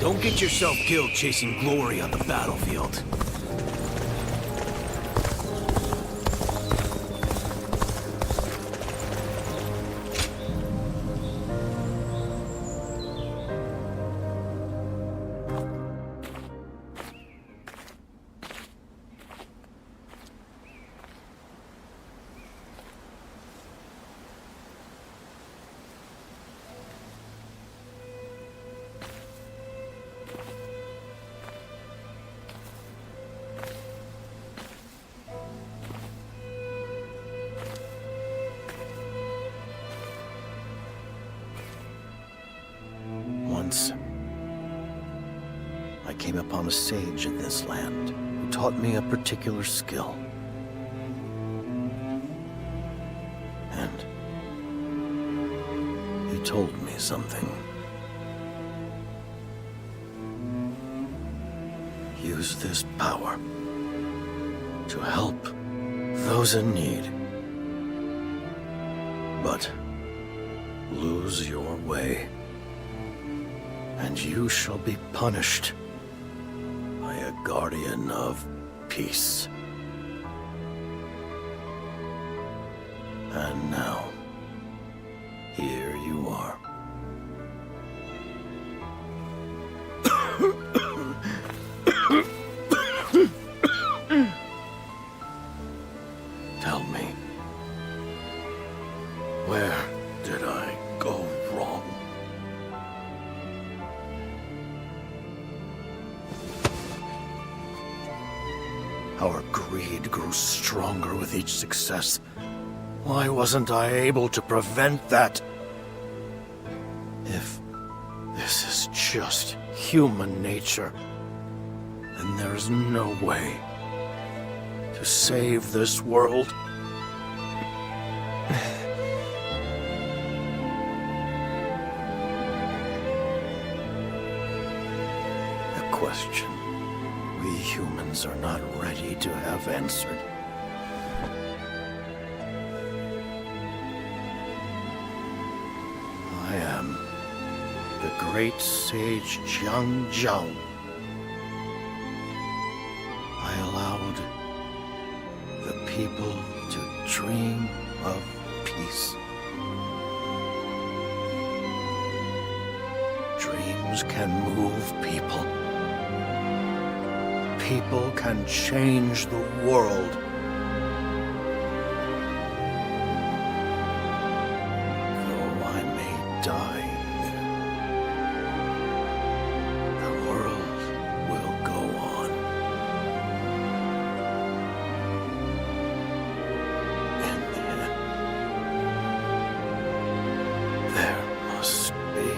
Don't get yourself killed chasing glory on the battlefield. Once, I came upon a sage in this land who taught me a particular skill. And he told me something. Use this power to help those in need. But lose your way, and you shall be punished by a guardian of peace. And now, here you are. Tell me, where did I go wrong? Our greed grew stronger with each success. Why wasn't I able to prevent that? If this is just human nature, then there is no way to save this world. A question we humans are not ready to have answered. I am the great sage Jiang Zhao. I allowed the people to dream of peace. Dreams can move people. People can change the world. Though I may die, the world will go on. In the end, there must be.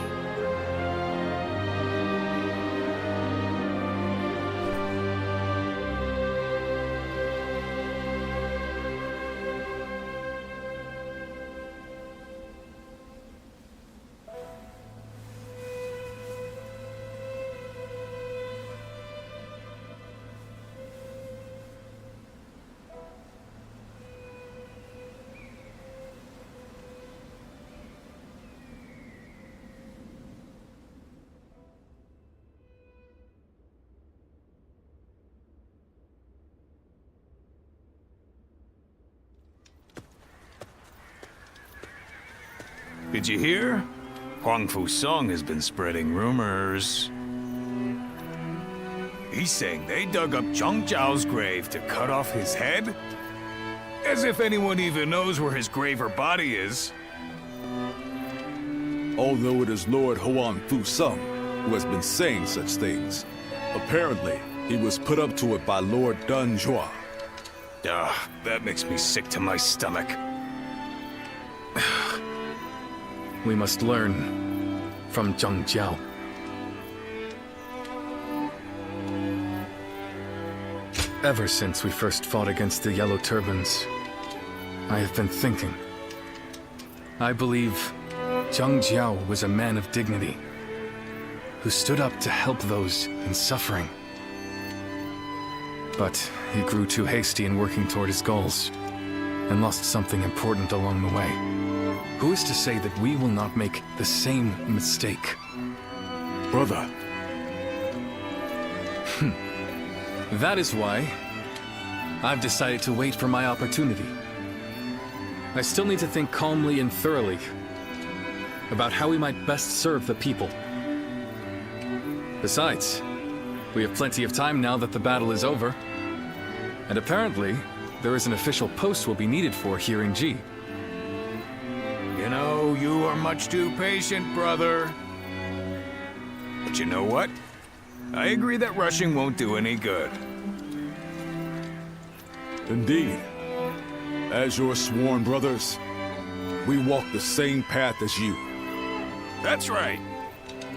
Did you hear? Huang Fusong has been spreading rumors. He's saying they dug up Zhang Zhao's grave to cut off his head? As if anyone even knows where his grave or body is. Although it is Lord Huang Fusong who has been saying such things. Apparently, he was put up to it by Lord Dun Zhuo. That makes me sick to my stomach. We must learn from Zhang Zhao. Ever since we first fought against the Yellow Turbans, I have been thinking. I believe Zhang Zhao was a man of dignity, who stood up to help those in suffering. But he grew too hasty in working toward his goals, and lost something important along the way. Who is to say that we will not make the same mistake? Brother, That is why I've decided to wait for my opportunity. I still need to think calmly and thoroughly about how we might best serve the people. Besides, we have plenty of time now that the battle is over. And apparently, there is an official post we'll be needed for here in G. You know, you are much too patient, brother. But you know what? I agree that rushing won't do any good. Indeed. As your sworn brothers, we walk the same path as you. That's right.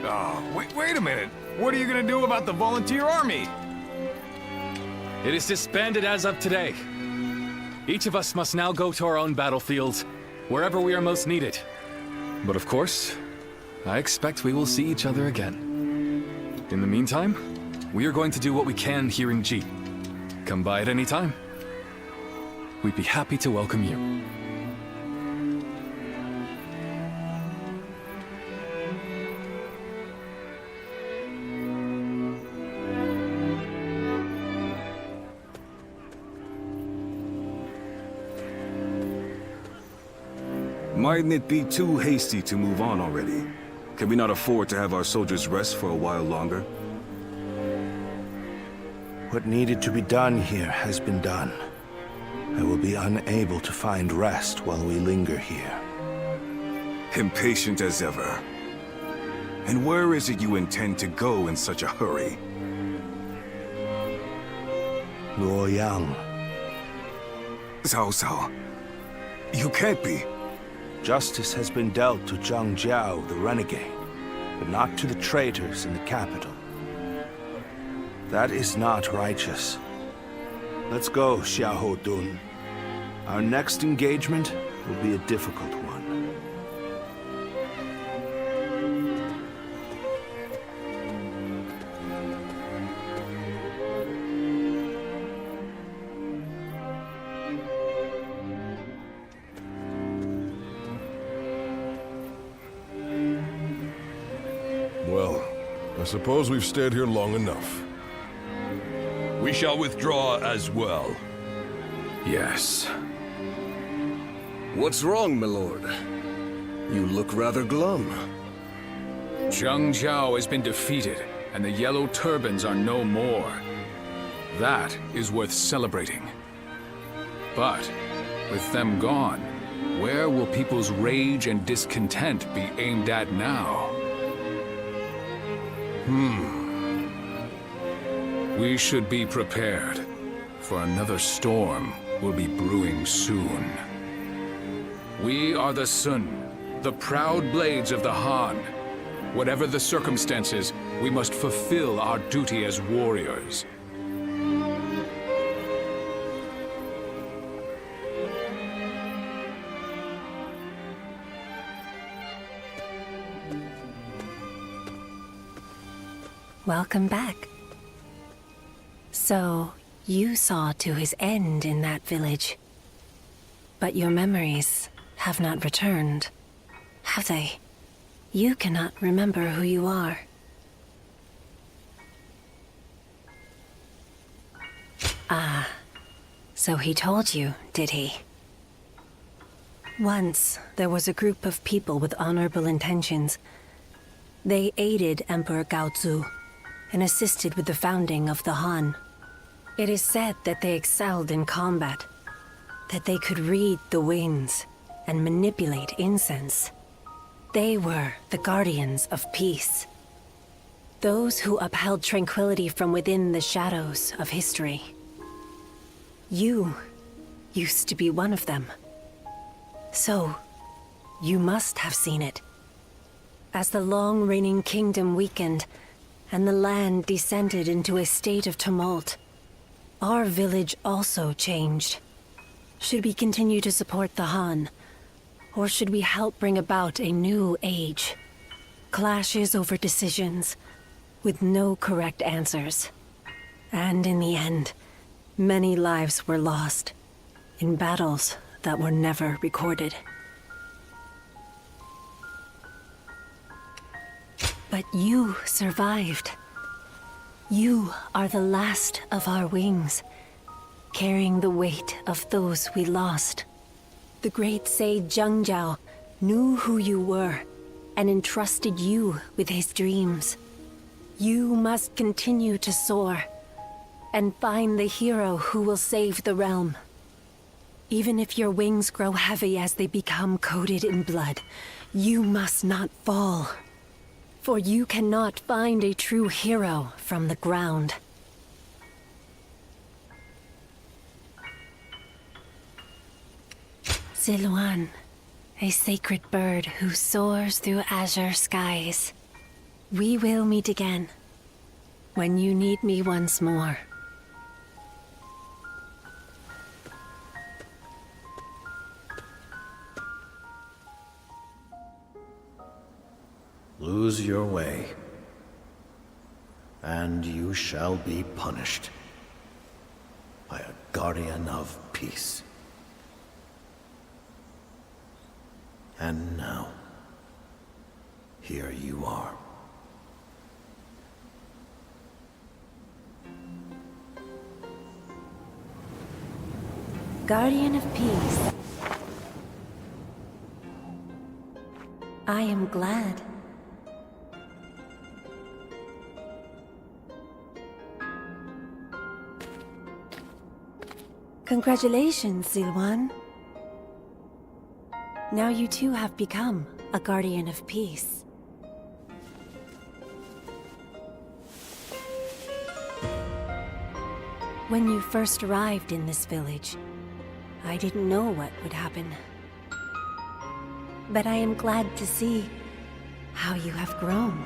Oh, wait a minute. What are you gonna do about the volunteer army? It is disbanded as of today. Each of us must now go to our own battlefields, wherever we are most needed. But of course, I expect we will see each other again. In the meantime, we are going to do what we can here in G. Come by at any time. We'd be happy to welcome you. Mightn't it be too hasty to move on already? Can we not afford to have our soldiers rest for a while longer? What needed to be done here has been done. I will be unable to find rest while we linger here. Impatient as ever. And where is it you intend to go in such a hurry? Luoyang. Cao Cao, you can't be. Justice has been dealt to Zhang Jiao, the renegade, but not to the traitors in the capital. That is not righteous. Let's go, Xiahou Dun. Our next engagement will be a difficult one. Well, I suppose we've stayed here long enough. We shall withdraw as well. Yes. What's wrong, my lord? You look rather glum. Zhang Jiao has been defeated, and the Yellow Turbans are no more. That is worth celebrating. But, with them gone, where will people's rage and discontent be aimed at now? We should be prepared, for another storm will be brewing soon. We are the Sun, the proud blades of the Han. Whatever the circumstances, we must fulfill our duty as warriors. Welcome back. So, you saw to his end in that village. But your memories have not returned, have they? You cannot remember who you are. Ah, so he told you, did he? Once, there was a group of people with honorable intentions. They aided Emperor Gaozu and assisted with the founding of the Han. It is said that they excelled in combat, that they could read the winds and manipulate incense. They were the guardians of peace. Those who upheld tranquility from within the shadows of history. You used to be one of them. So, you must have seen it. As the long-reigning kingdom weakened, and the land descended into a state of tumult, our village also changed. Should we continue to support the Han? Or should we help bring about a new age? Clashes over decisions, with no correct answers. And in the end, many lives were lost, in battles that were never recorded. But you survived. You are the last of our wings, carrying the weight of those we lost. The great sage Zhangjiao knew who you were and entrusted you with his dreams. You must continue to soar and find the hero who will save the realm. Even if your wings grow heavy as they become coated in blood, you must not fall. For you cannot find a true hero from the ground. Zilwan, a sacred bird who soars through azure skies. We will meet again, when you need me once more. Lose your way, and you shall be punished by a guardian of peace. And now, here you are. Guardian of Peace. I am glad. Congratulations, Zilwan. Now you too have become a Guardian of Peace. When you first arrived in this village, I didn't know what would happen. But I am glad to see how you have grown.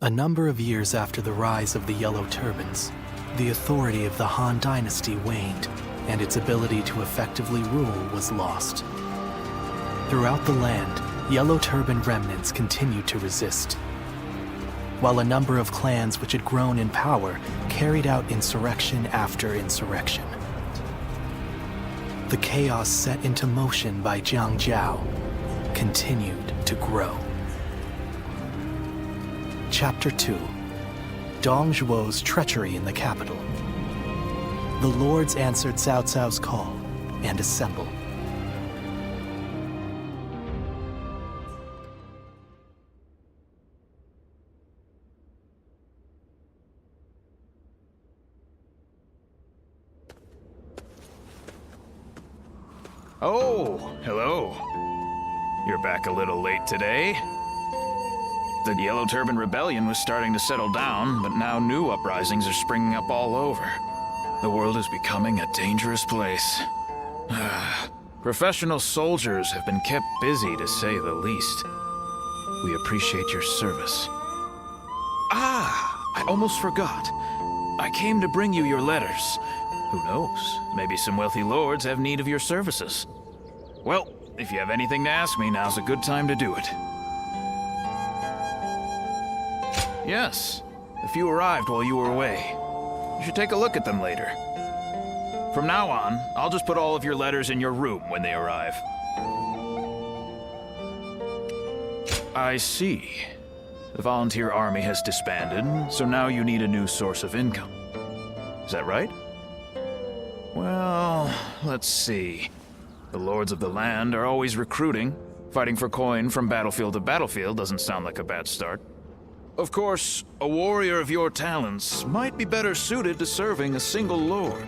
A number of years after the rise of the Yellow Turbans, the authority of the Han Dynasty waned, and its ability to effectively rule was lost. Throughout the land, Yellow Turban remnants continued to resist, while a number of clans which had grown in power carried out insurrection after insurrection. The chaos set into motion by Jiang Jiao continued to grow. Chapter 2. Dong Zhuo's treachery in the capital. The lords answered Cao Cao's call and assembled. Oh, hello. You're back a little late today. The Yellow Turban Rebellion was starting to settle down, but now new uprisings are springing up all over. The world is becoming a dangerous place. Professional soldiers have been kept busy, to say the least. We appreciate your service. I almost forgot. I came to bring you your letters. Who knows? Maybe some wealthy lords have need of your services. Well, if you have anything to ask me, now's a good time to do it. Yes, a few arrived while you were away. You should take a look at them later. From now on, I'll just put all of your letters in your room when they arrive. I see. The volunteer army has disbanded, so now you need a new source of income. Is that right? Well, let's see. The lords of the land are always recruiting. Fighting for coin from battlefield to battlefield doesn't sound like a bad start. Of course, a warrior of your talents might be better suited to serving a single lord.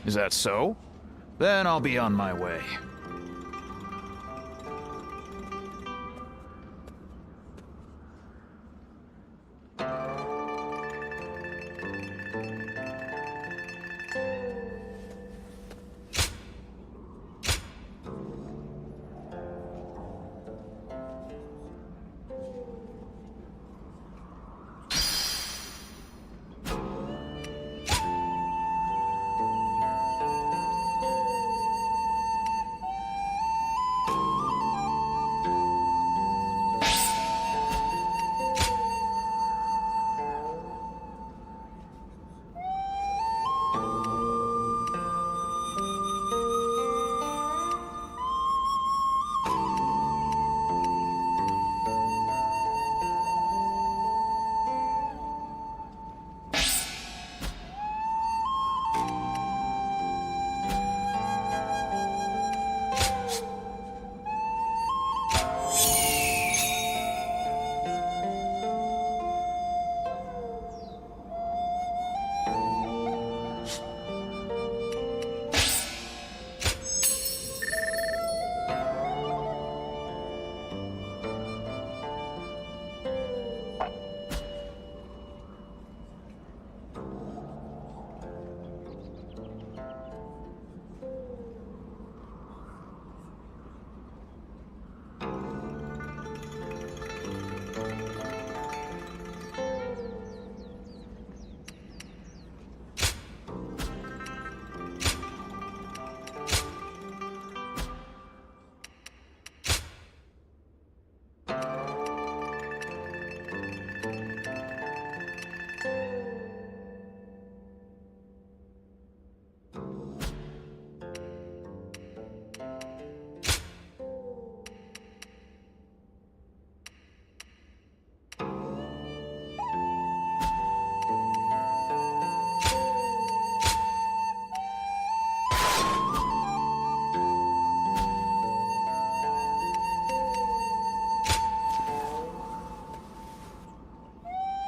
Is that so? Then I'll be on my way.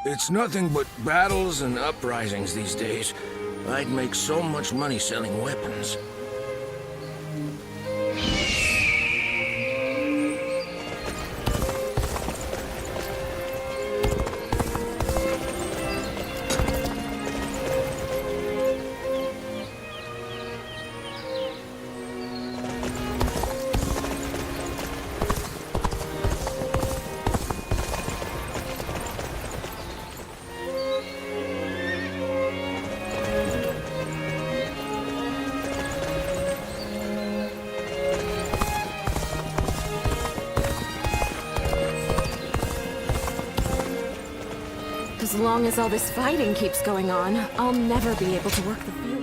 It's nothing but battles and uprisings these days. I'd make so much money selling weapons. As long as all this fighting keeps going on, I'll never be able to work the fields.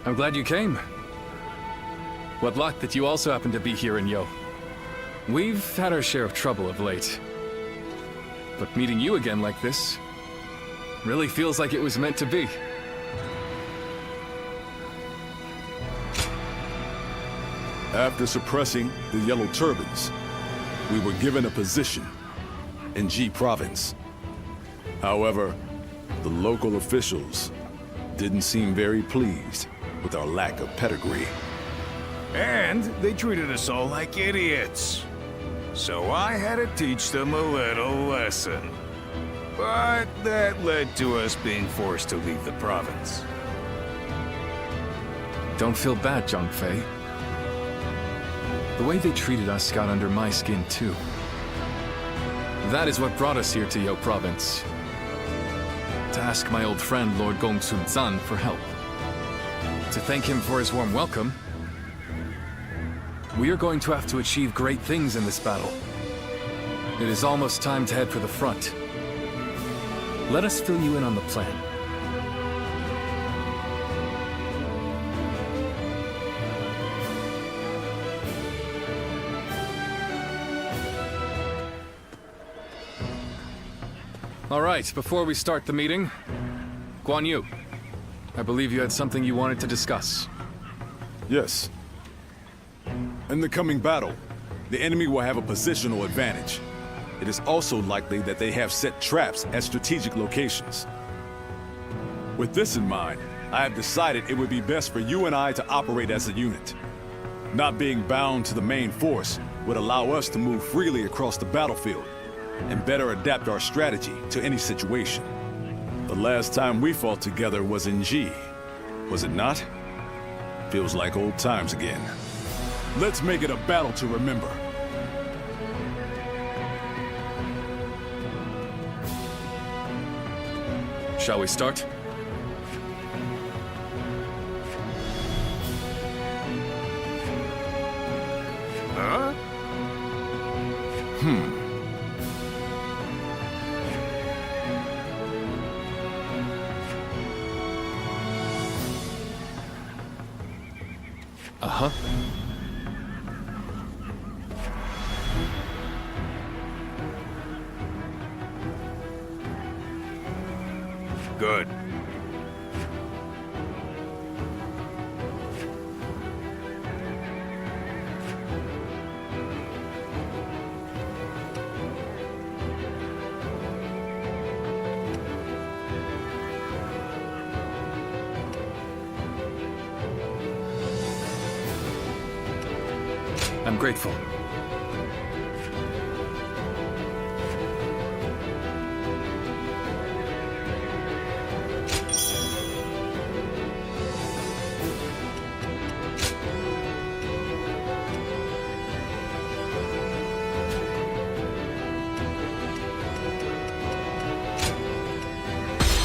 I'm glad you came. What luck that you also happen to be here in Yo. We've had our share of trouble of late. But meeting you again like this really feels like it was meant to be. After suppressing the Yellow Turbans, we were given a position in G Province. However, the local officials didn't seem very pleased with our lack of pedigree. And they treated us all like idiots. So I had to teach them a little lesson. But that led to us being forced to leave the province. Don't feel bad, Zhang Fei. The way they treated us got under my skin, too. That is what brought us here to Yo Province. To ask my old friend, Lord Gong Sun Zan, for help. To thank him for his warm welcome. We are going to have to achieve great things in this battle. It is almost time to head for the front. Let us fill you in on the plan. All right, before we start the meeting, Guan Yu, I believe you had something you wanted to discuss. Yes. In the coming battle, the enemy will have a positional advantage. It is also likely that they have set traps at strategic locations. With this in mind, I have decided it would be best for you and I to operate as a unit. Not being bound to the main force would allow us to move freely across the battlefield and better adapt our strategy to any situation. The last time we fought together was in G, was it not? Feels like old times again. Let's make it a battle to remember. Shall we start? Huh? Uh-huh. Good. I'm grateful.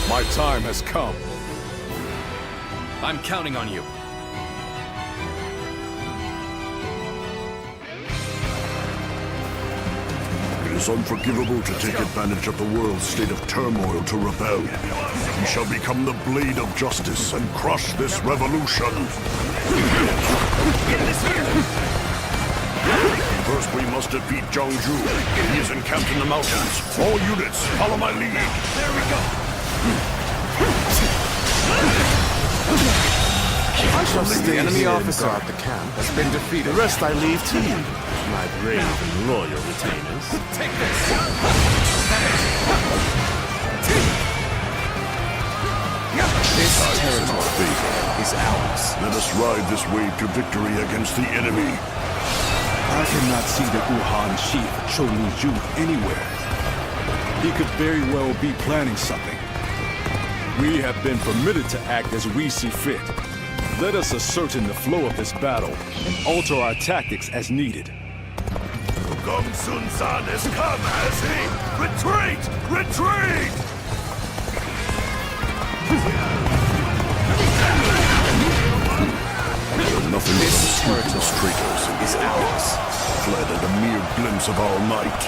My time has come. I'm counting on you. It is unforgivable to take advantage of the world's state of turmoil to rebel. We shall become the blade of justice and crush this revolution. First, we must defeat Zhangju. He is encamped in the mountains. All units, follow my lead. There we go. I shall stay The enemy here and officer guard at the camp has been The defeated. rest I leave to you, my brave and loyal retainers. Take this! This territory is ours. Let us ride this wave to victory against the enemy. I cannot see the Wuhan chief Chou Liju anywhere. He could very well be planning something. We have been permitted to act as we see fit. Let us ascertain the flow of this battle and alter our tactics as needed. Gong Sun San has come, has he? Retreat! Retreat! Nothing but scrupulous traitors is ours. Fled at a mere glimpse of our might.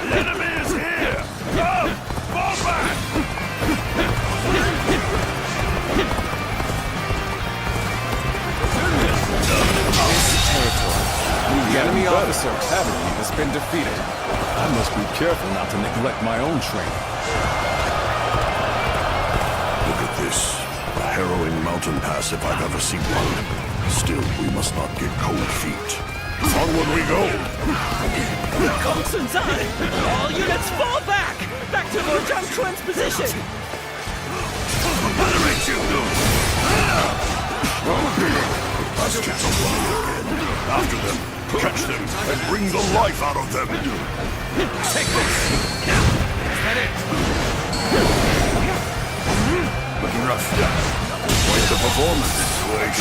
The enemy is here! Come! Fall back! The enemy officer has been defeated. I must be careful not to neglect my own training. Look at this. A harrowing mountain pass if I've ever seen one. Still, we must not get cold feet. Onward we go! Gong Sun Zan! All units fall back! Back to Lord Zhang Quan's position! Obliterate you! Bastards are running again. After them, catch them, and bring the life out of them! Take this! Is that it? Looking rough. Quite the performance.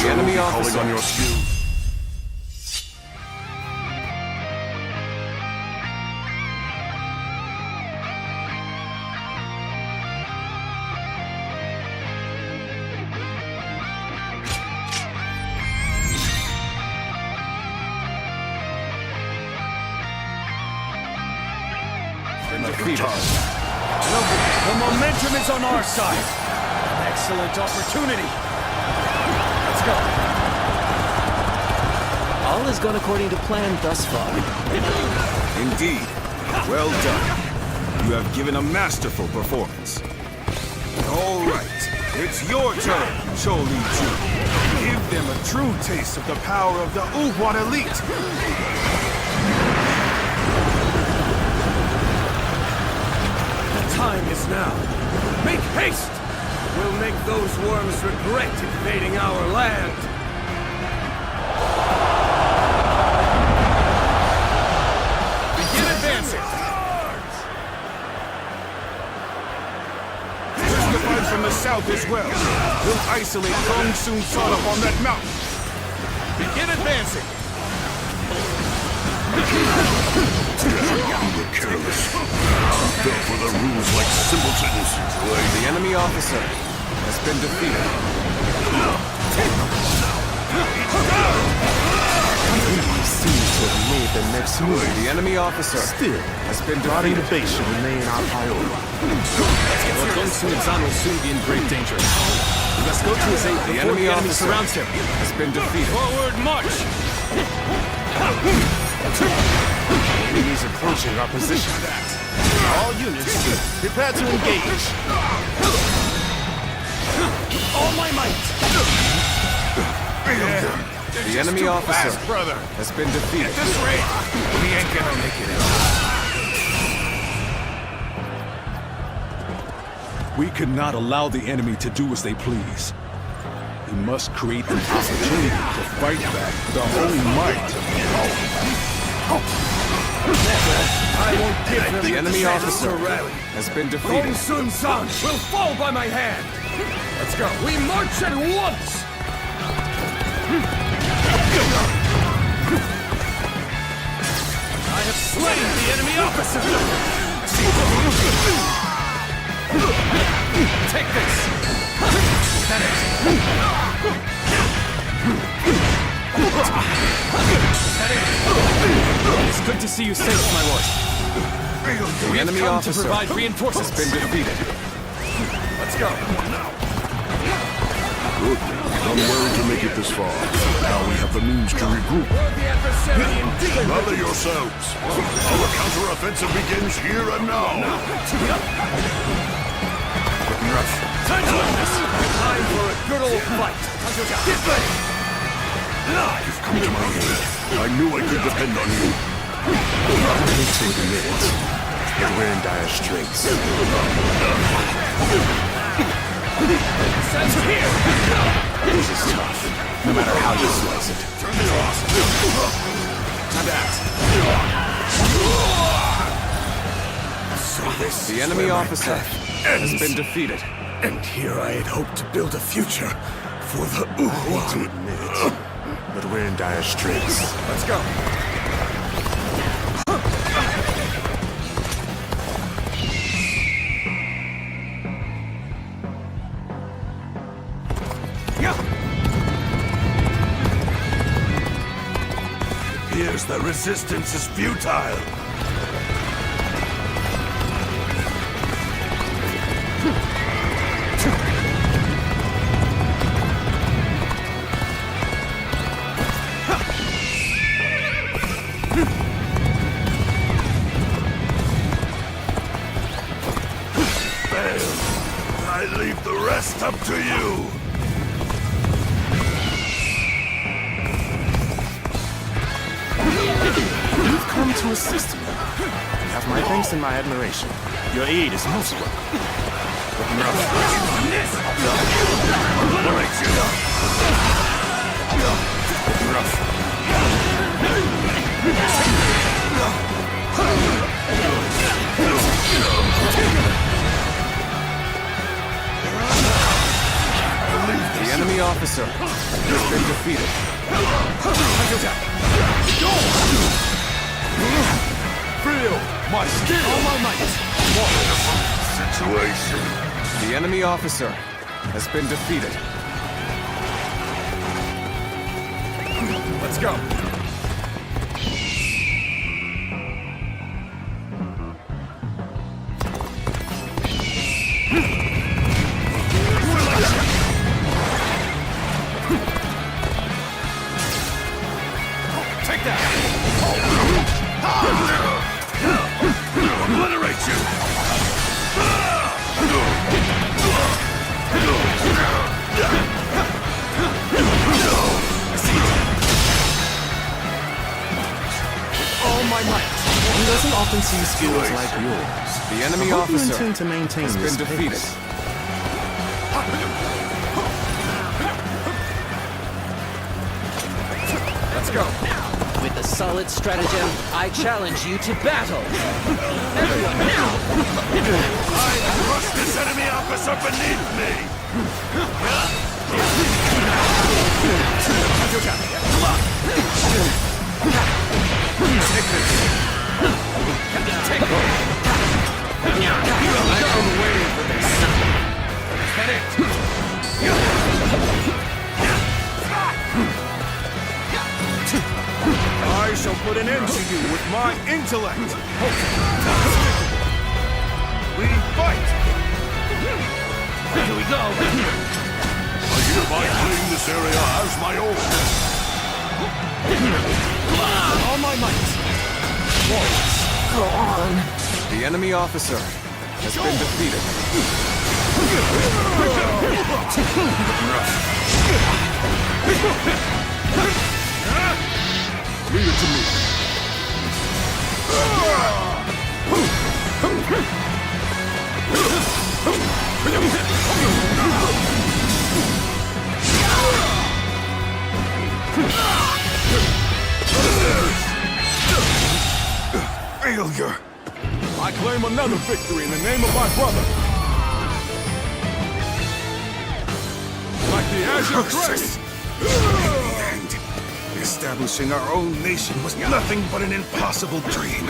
The enemy officer. Calling on your skills. The momentum is on our side. An excellent opportunity. go. All has gone according to plan thus far. Indeed. Well done. You have given a masterful performance. All right. It's your turn, Choli Ju. Give them a true taste of the power of the Uwan elite. The time is now. Make haste! We'll make those worms regret invading our land. Begin advancing! Push the fight from the south as well. We'll isolate Gong Sun Son up on that mountain. Begin advancing! You were careless. Fell for the rules like simpletons. The enemy officer has been defeated. Seems to have made the next move. The enemy officer Still, has been body defeated. innovation remain our priority. Gong Sun and Zan will soon be in great danger. We must go to his aid before enemy the enemy officer surrounds him. has been defeated. Forward march! Enemies approaching our position. All units, prepare to engage. All my might! The enemy officer brother. has been defeated. At this rate, we ain't gonna make it in. We could not allow the enemy to do as they please. We must create an opportunity to fight back with our whole might. I won't give him the enemy officer has been defeated. Gong Sun San will fall by my hand. Let's go. We march at once! I have slain the enemy officer. Take this! It's good to see you safe, my lord. The enemy Come to officer provide reinforcements. has been defeated. Let's go. Good. Done well to make it this far. Now we have the means to regroup. Gather yourselves. Our counter-offensive begins here and now. Time for a good old fight. Get ready! You've come to my aid. I knew I could depend on you. Only to admit it, but we're in dire straits. Sense here! This is tough, no matter how you slice it. The enemy officer has been defeated. And here I had hoped to build a future for the Uwan. To admit it, but we're in dire straits. Let's go. Appears the resistance is futile. I leave the rest up to you. You've come to assist me. You have my thanks and my admiration. Your aid is most welcome. The enemy officer has been defeated. Feel my steel. All my might. Situation. The enemy officer has been defeated. Let's go. sequencing skills like yours, The enemy I hope you officer intend to maintain has this been defeated. pace. Let's go. With a solid stratagem, I challenge you to battle. Everyone now! I crush this enemy officer beneath me! I've been waiting for this. Get it! I shall put an end to you with my intellect! We fight! Here we go! I hereby claim this area as my own! All my might! Go on. The enemy officer has been defeated. Leave it to me. Failure! I claim another victory in the name of my brother. Like the Azure Crest. And establishing our own nation was nothing but an impossible dream.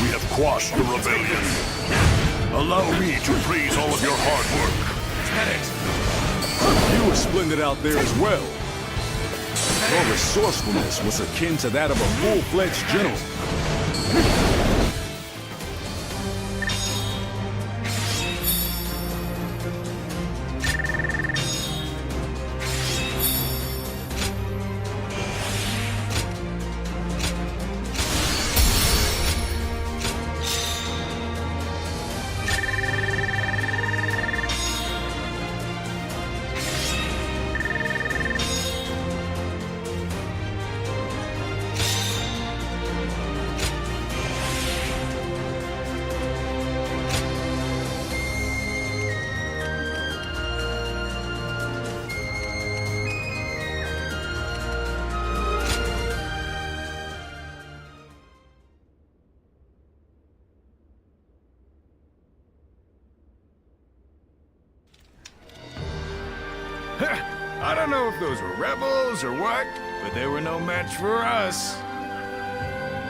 We have quashed the rebellion. Allow me to praise all of your hard work. You were splendid out there as well. Your resourcefulness was akin to that of a full-fledged general. I don't know if those were rebels or what, but they were no match for us.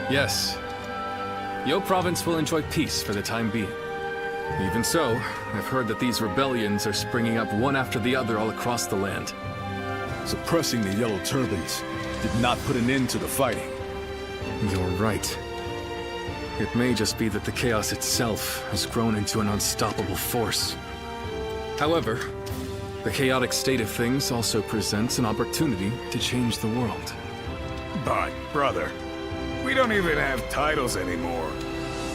Yes. Yo province will enjoy peace for the time being. Even so, I've heard that these rebellions are springing up one after the other all across the land. Suppressing the Yellow Turbans did not put an end to the fighting. You're right. It may just be that the chaos itself has grown into an unstoppable force. However, the chaotic state of things also presents an opportunity to change the world. But, brother, we don't even have titles anymore.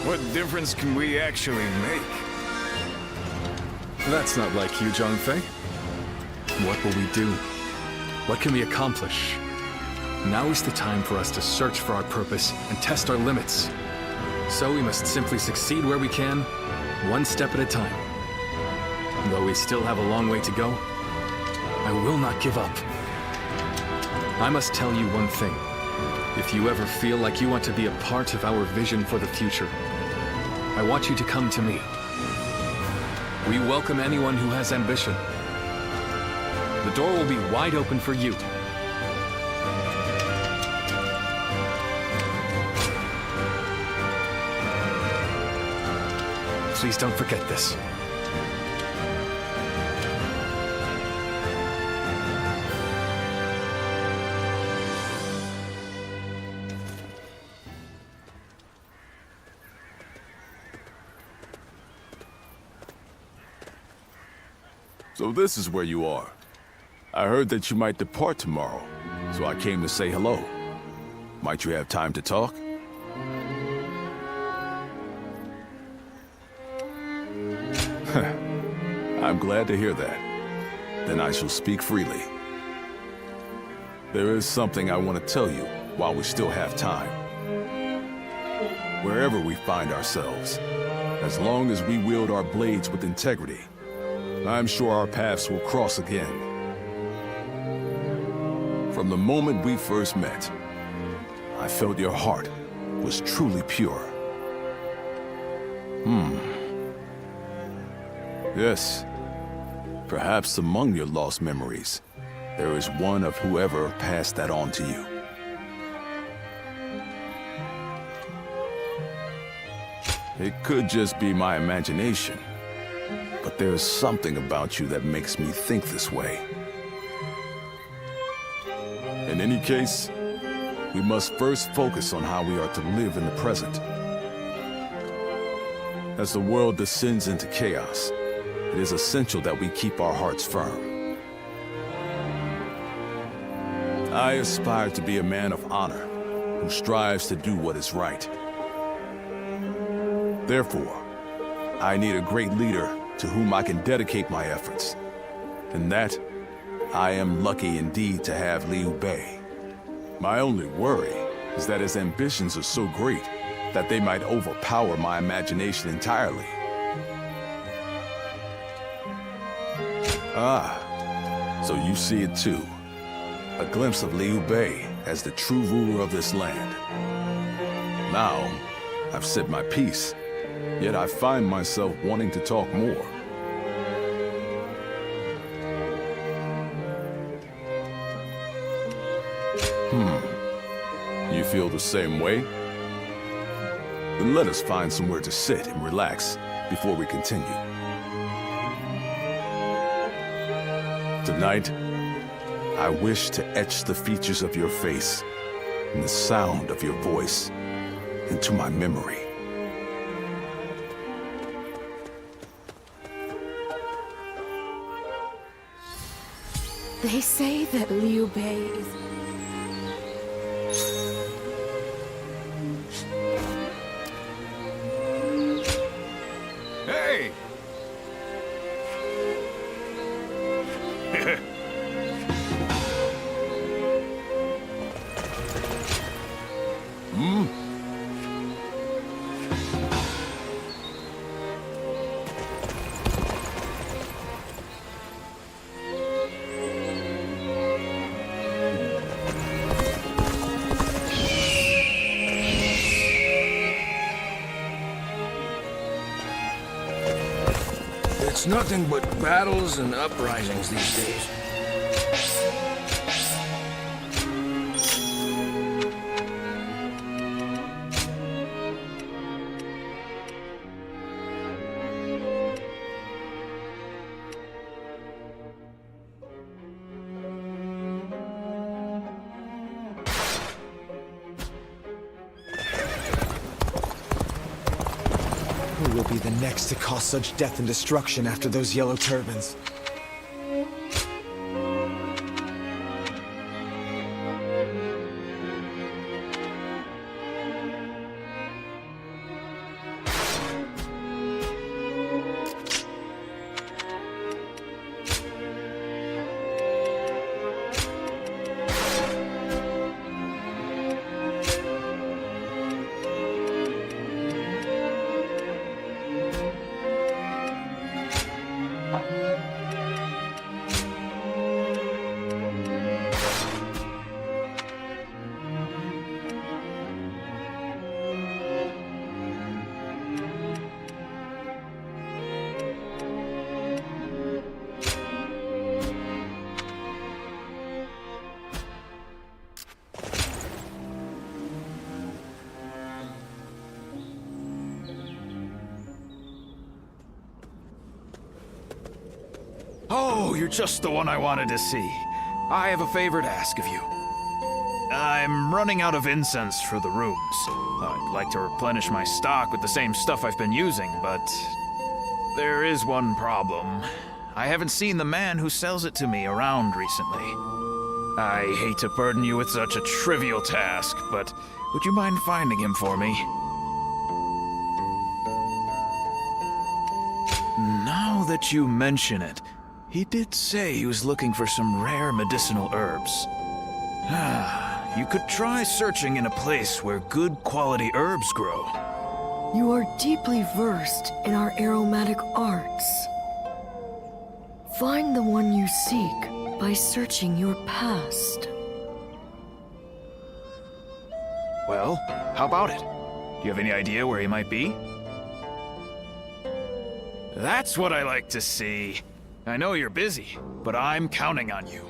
What difference can we actually make? That's not like you, Zhangfei. What will we do? What can we accomplish? Now is the time for us to search for our purpose and test our limits. So we must simply succeed where we can, one step at a time. Though we still have a long way to go, I will not give up. I must tell you one thing. If you ever feel like you want to be a part of our vision for the future, I want you to come to me. We welcome anyone who has ambition. The door will be wide open for you. Please don't forget this. So this is where you are. I heard that you might depart tomorrow, so I came to say hello. Might you have time to talk? I'm glad to hear that. Then I shall speak freely. There is something I want to tell you while we still have time. wherever we find ourselves. As long as we wield our blades with integrity, I'm sure our paths will cross again. From the moment we first met, I felt your heart was truly pure. Yes, perhaps among your lost memories, there is one of whoever passed that on to you. It could just be my imagination, but there's something about you that makes me think this way. In any case, we must first focus on how we are to live in the present. As the world descends into chaos, it is essential that we keep our hearts firm. I aspire to be a man of honor who strives to do what is right. Therefore, I need a great leader to whom I can dedicate my efforts. And that, I am lucky indeed to have Liu Bei. My only worry is that his ambitions are so great that they might overpower my imagination entirely. Ah, so you see it too. A glimpse of Liu Bei as the true ruler of this land. Now, I've said my piece, yet I find myself wanting to talk more. You feel the same way? Then let us find somewhere to sit and relax before we continue. Tonight, I wish to etch the features of your face and the sound of your voice into my memory. They say that Liu Bei is... Hey! It's nothing but battles and uprisings these days. Who will be the next to cause such death and destruction after those yellow turbans? Oh, you're just the one I wanted to see. I have a favor to ask of you. I'm running out of incense for the rooms. I'd like to replenish my stock with the same stuff I've been using, but there is one problem. I haven't seen the man who sells it to me around recently. I hate to burden you with such a trivial task, but would you mind finding him for me? Now that you mention it, he did say he was looking for some rare medicinal herbs. You could try searching in a place where good quality herbs grow. You are deeply versed in our aromatic arts. Find the one you seek by searching your past. Well, how about it? Do you have any idea where he might be? That's what I like to see. I know you're busy, but I'm counting on you.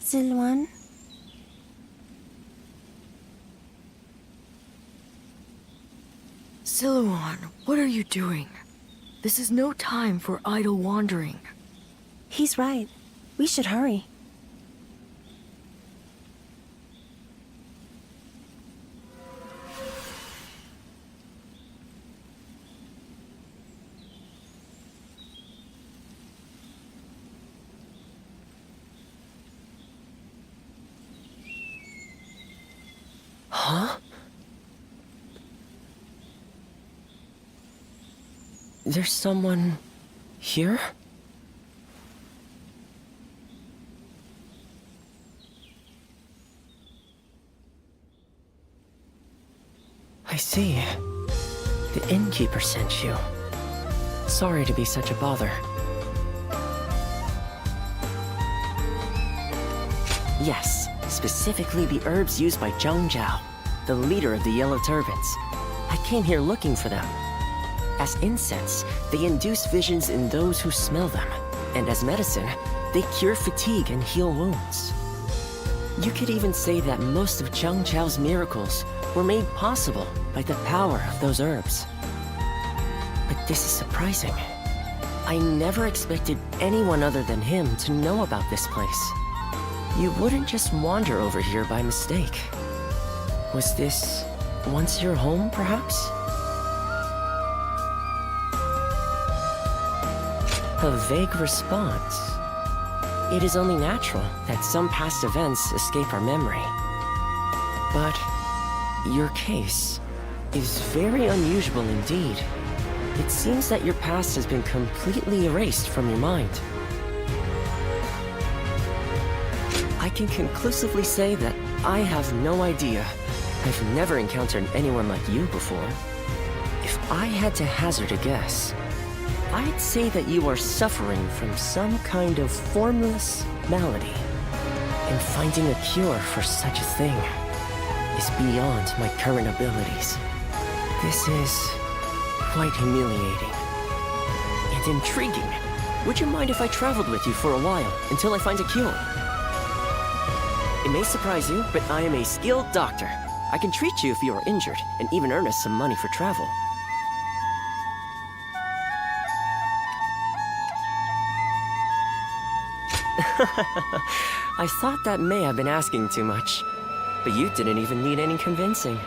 Zilwan? Siluan, what are you doing? This is no time for idle wandering. He's right. We should hurry. Huh? There's someone here? I see. The innkeeper sent you. Sorry to be such a bother. Yes, specifically the herbs used by Zhang Jiao, the leader of the Yellow Turbans. I came here looking for them. As incense, they induce visions in those who smell them, and as medicine, they cure fatigue and heal wounds. You could even say that most of Zhang Jiao's miracles were made possible by the power of those herbs. But this is surprising. I never expected anyone other than him to know about this place. You wouldn't just wander over here by mistake. Was this once your home, perhaps? A vague response. It is only natural that some past events escape our memory. But your case is very unusual indeed. It seems that your past has been completely erased from your mind. I can conclusively say that I have no idea. I've never encountered anyone like you before. If I had to hazard a guess, I'd say that you are suffering from some kind of formless malady. And finding a cure for such a thing is beyond my current abilities. This is quite humiliating and intriguing. Would you mind if I traveled with you for a while until I find a cure? It may surprise you, but I am a skilled doctor. I can treat you if you are injured and even earn us some money for travel. I thought that may have been asking too much, but you didn't even need any convincing.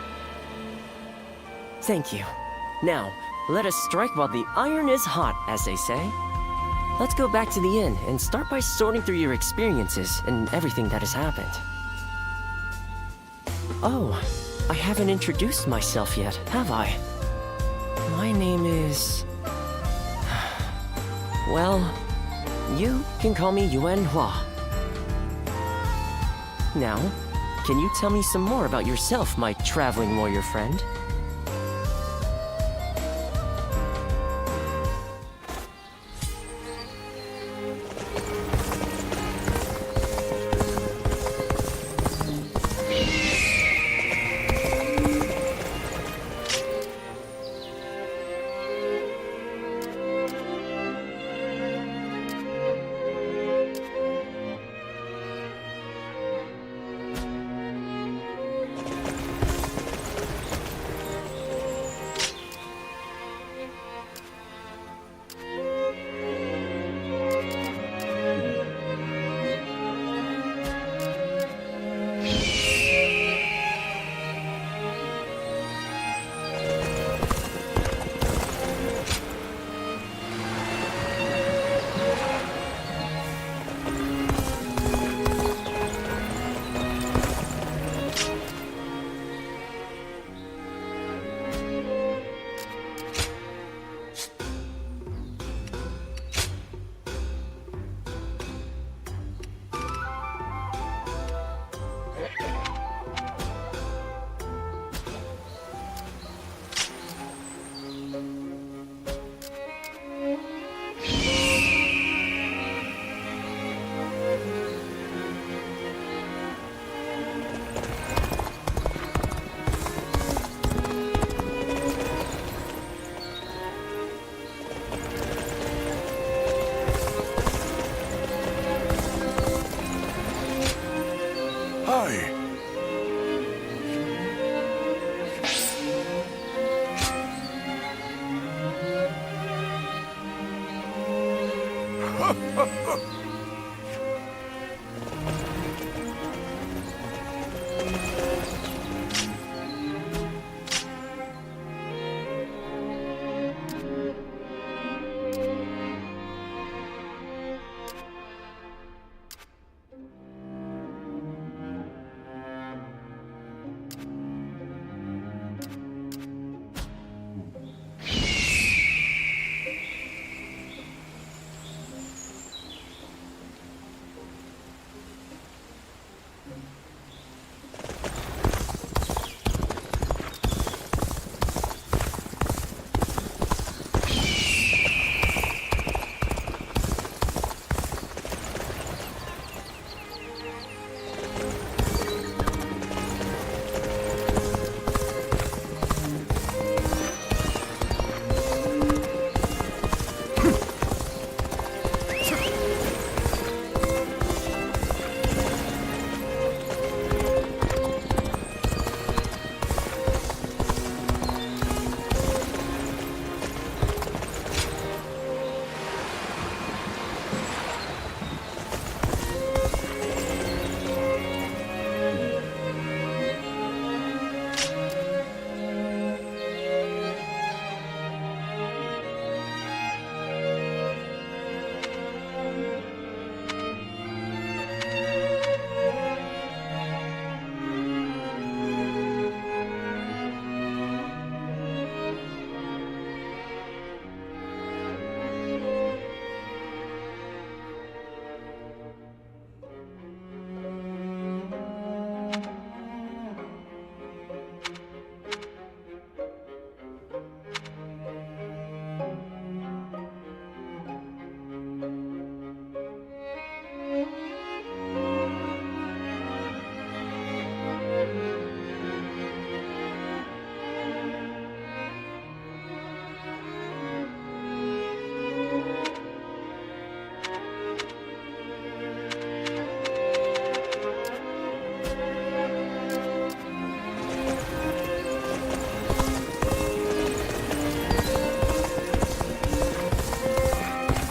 Thank you. Now, let us strike while the iron is hot, as they say. let's go back to the inn and start by sorting through your experiences and everything that has happened. Oh, I haven't introduced myself yet, have I? My name is... Well, you can call me Yuan Hua. Now, can you tell me some more about yourself, my traveling warrior friend?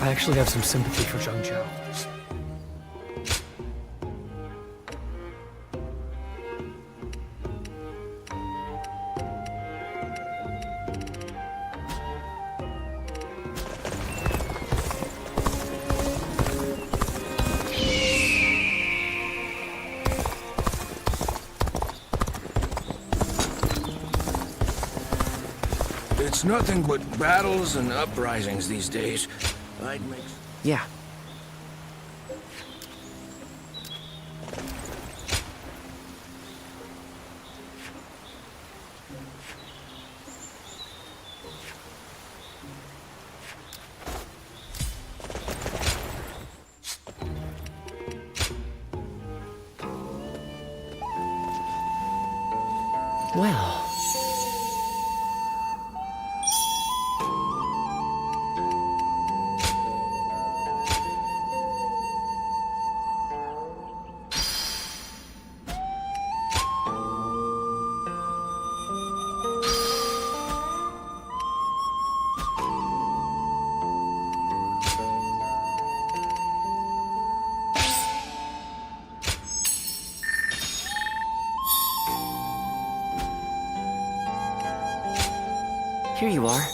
I actually have some sympathy for Zhang Jiao. It's nothing but battles and uprisings these days. I'd make... Yeah. Well... Here you are.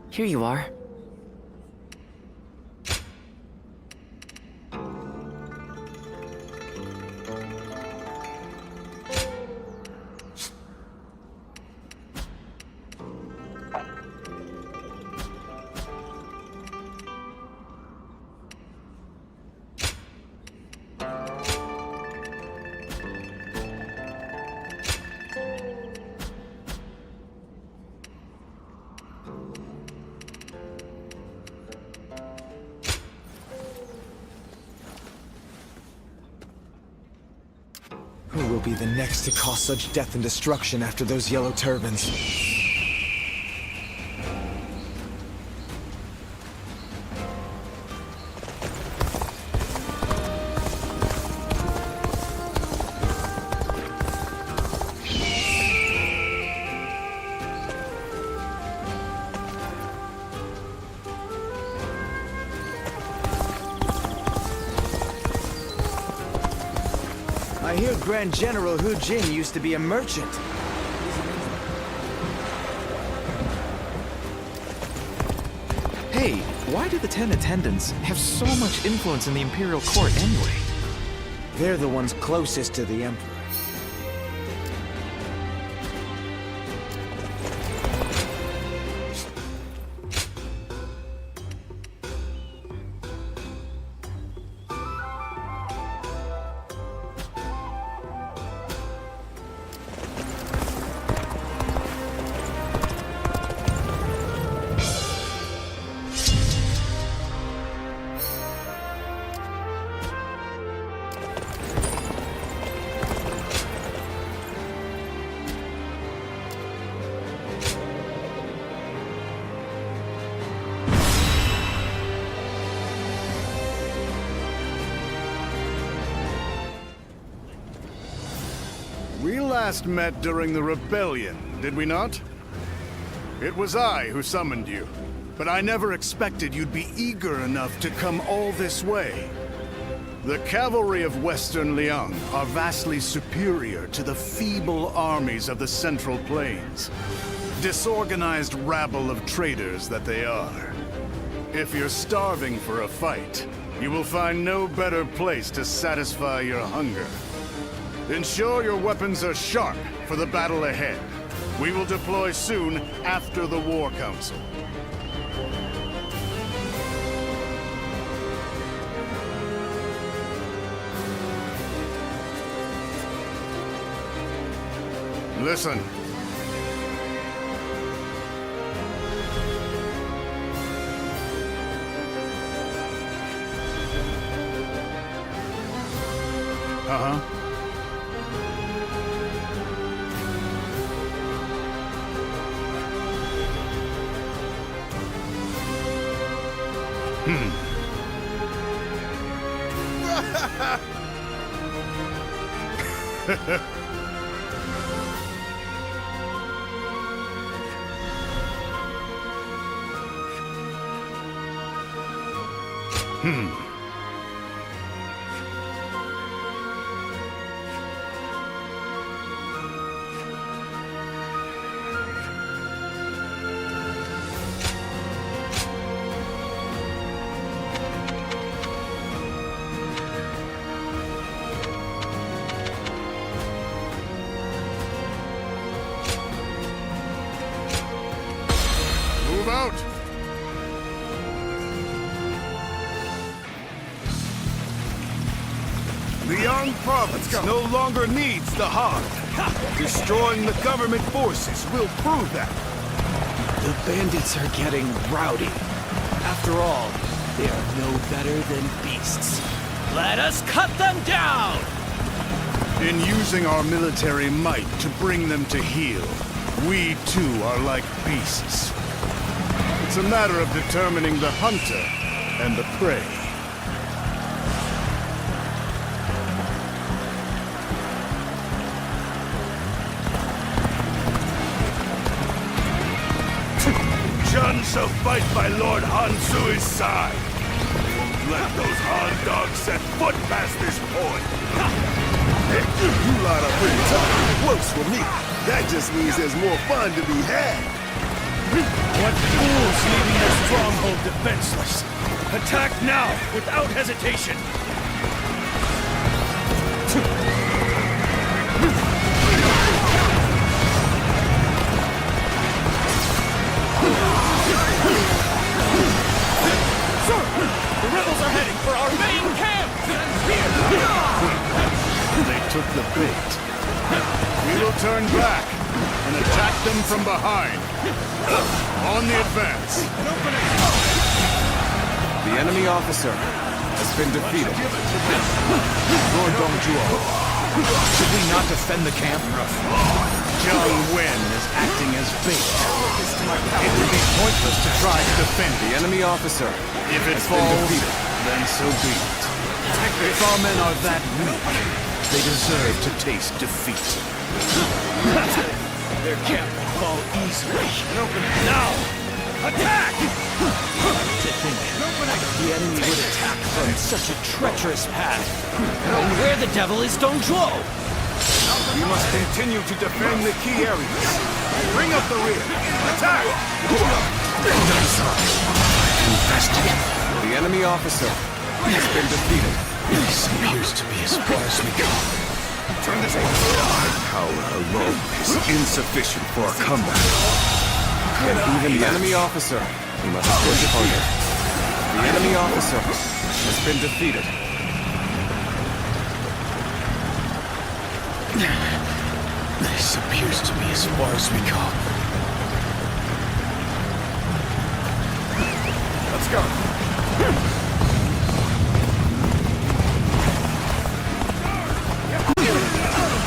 Here you are. Who will be the next to cause such death and destruction after those yellow turbans? I hear Grand General Hu Jin used to be a merchant. Hey, why do the 10 attendants have so much influence in the Imperial Court anyway? They're the ones closest to the Emperor. We last met during the rebellion, did we not? It was I who summoned you, but I never expected you'd be eager enough to come all this way. The cavalry of Western Liang are vastly superior to the feeble armies of the Central Plains. Disorganized rabble of traitors that they are. If you're starving for a fight, you will find no better place to satisfy your hunger. Ensure your weapons are sharp for the battle ahead. We will deploy soon after the War Council. Listen. Uh-huh. Move out! The Yang province no longer needs the Han. Destroying the government forces will prove that. The bandits are getting rowdy. After all, they are no better than beasts. Let us cut them down! In using our military might to bring them to heel, we too are like beasts. It's a matter of determining the hunter and the prey. Jun shall fight by Lord Han Sui's side. Won't let those Han dogs set foot past this point. You line up pretty tough. It works for me. That just means there's more fun to be had. What fools leaving their stronghold defenseless! Attack now, without hesitation! Sir! The rebels are heading for our main camp! They took the bait. We will turn back and attack them from behind. On the advance. The enemy officer has been defeated. Lord Dongjuo, should we not defend the camp? Jiang Wen is acting as bait. It would be pointless to try to defend the enemy officer. If it falls, then so be it. If our men are that weak, they deserve to taste defeat. Their camp will fall easily. Now! Attack! To think, the enemy would attack from such a treacherous path. And where the devil is Dongjuo? We must continue to defend the key areas. Bring up the rear. Attack! Infested. The enemy officer has been defeated. This appears to be as far as we go. Turn this over. Our power alone is insufficient for a comeback. And even the enemy officer, we must push harder. The enemy officer has been defeated. This appears to be as far as we go. Let's go.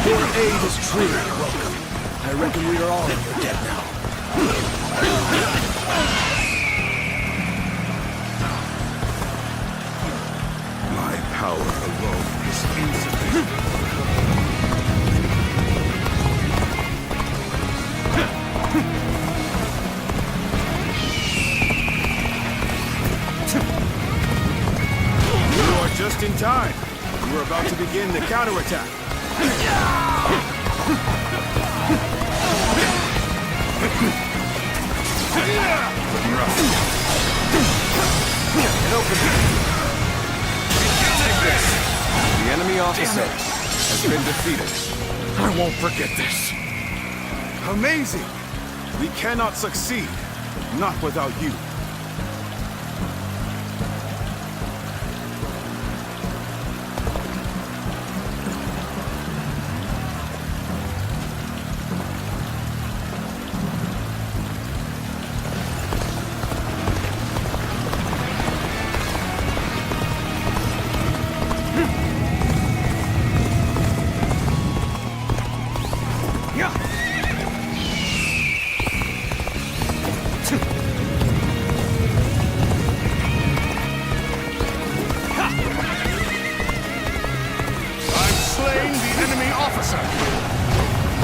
Your aid is truly welcome. I reckon we are all in your debt now. My power alone is insufficient. You are just in time. You are about to begin the counterattack. The enemy officer has been defeated. I won't forget this. Amazing! We cannot succeed, not without you.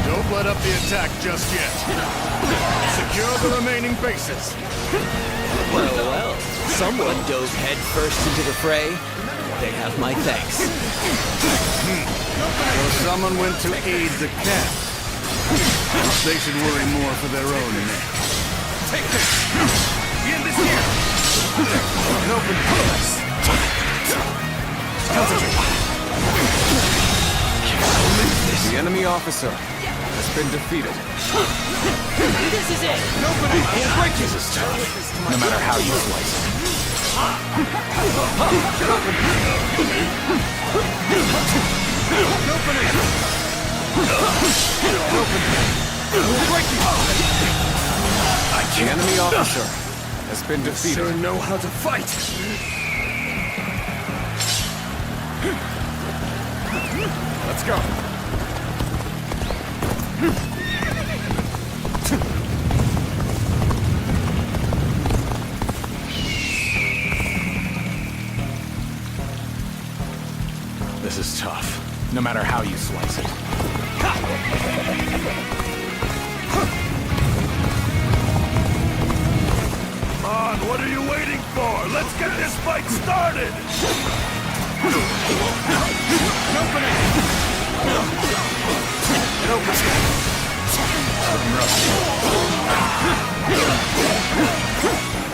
Don't let up the attack just yet. Secure the remaining bases. Well, well. Someone dove headfirst into the fray. They have my thanks. So someone went to aid the camp. They should worry more for their own neck. Take this! The end is here! An open prowess! Concentrate! The enemy officer has been defeated. This is it! An opening! We'll break it! This is tough, no matter how you slice it. The enemy officer has been defeated. Sure know how to fight. Let's go. This is tough, no matter how you slice it. Come on, what are you waiting for? Let's get this fight started! An opening! An opening!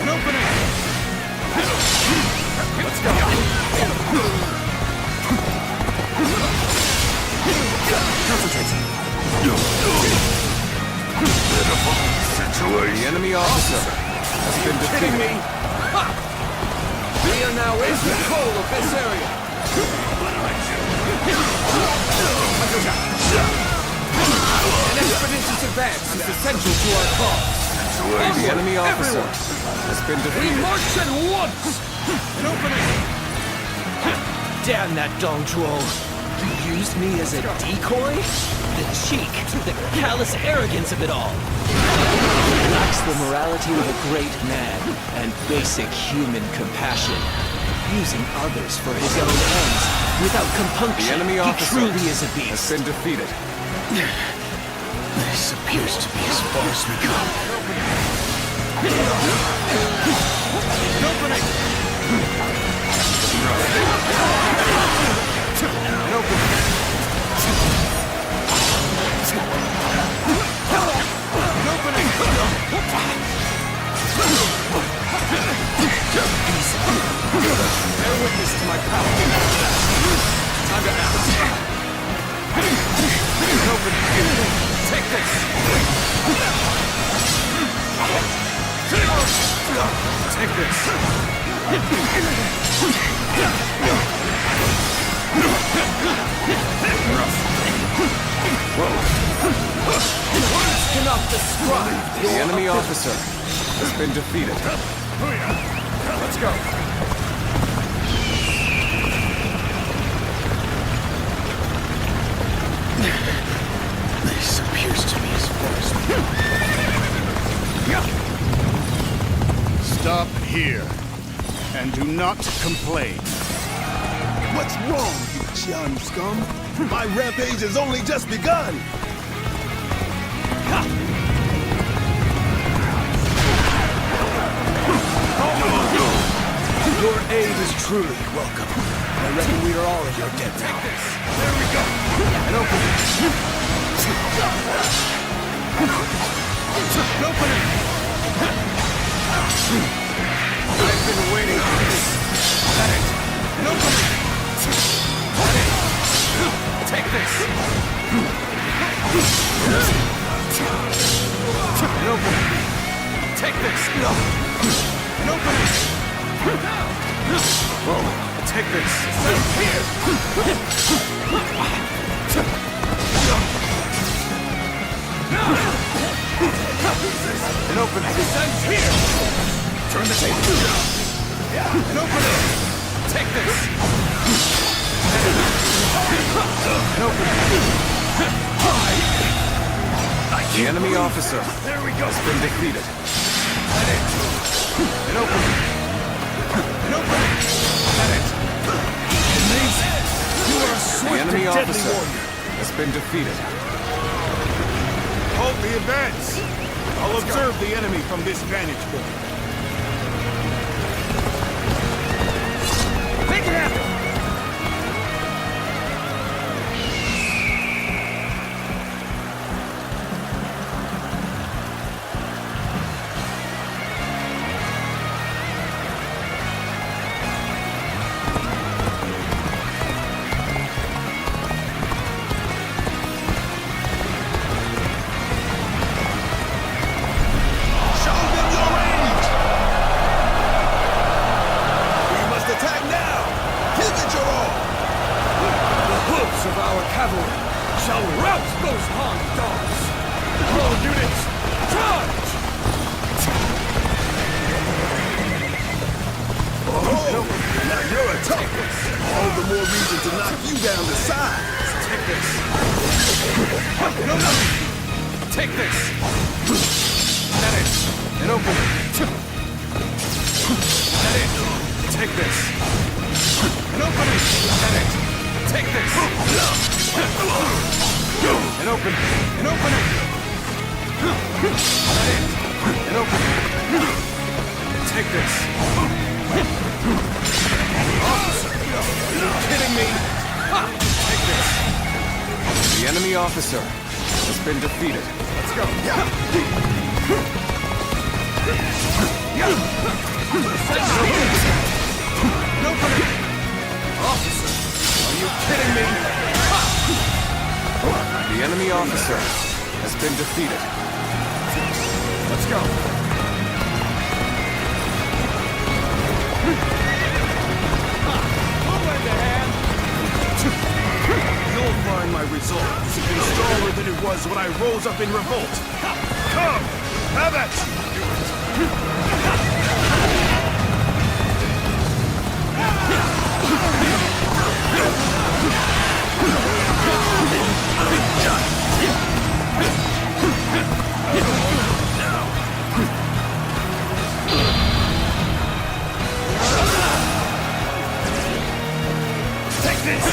An opening! Let's go! Concentrate. The enemy officer has been defeated. Me? We are now in control of this area. An expeditious advance is essential to our cause. The enemy officer has been We defeated. march at once! An opening! Damn that Dongzhuo! You used me as a decoy? The cheek, the callous arrogance of it all. Lacks the morality of a great man and basic human compassion. Using others for his own ends without compunction. The enemy officer he truly is a beast. has been defeated. This appears to be as far as we come. An opening! An opening! An opening! Bear witness to my power. Time to act. An opening! Take this! Take this! Words cannot describe The enemy officer has been defeated. Let's go. This appears to be as far as Stop here. And do not complain. What's wrong, you Jian scum? My rampage has only just begun! Your aid is truly welcome. I reckon we are all in your debt now. There we go. An opening. An opening. I've been waiting for this. That it. An opening. That it. Take this. An opening. Take this. An opening. Whoa, take this. Here. An opening. Here. Turn the table. An opening. Take this. An opening. The enemy officer has been defeated. An opening. An opening. Amazing. You are a The swift enemy and deadly officer warrior. has been defeated. Halt the advance! I'll observe the enemy from this vantage point. down to size. Take this. No! Take this. That it. And open it. That it. Take this. And open it. That it. Take this. And open. And open it. That it. And open it. Take this. Officer, are you kidding me? Ha! Take this. The enemy officer has been defeated. Let's go. Nobody! Officer, are you kidding me? Ha! The enemy officer has been defeated. Let's go. You'll find my resolve is even stronger than it was when I rose up in revolt. Come! Have it! Take this!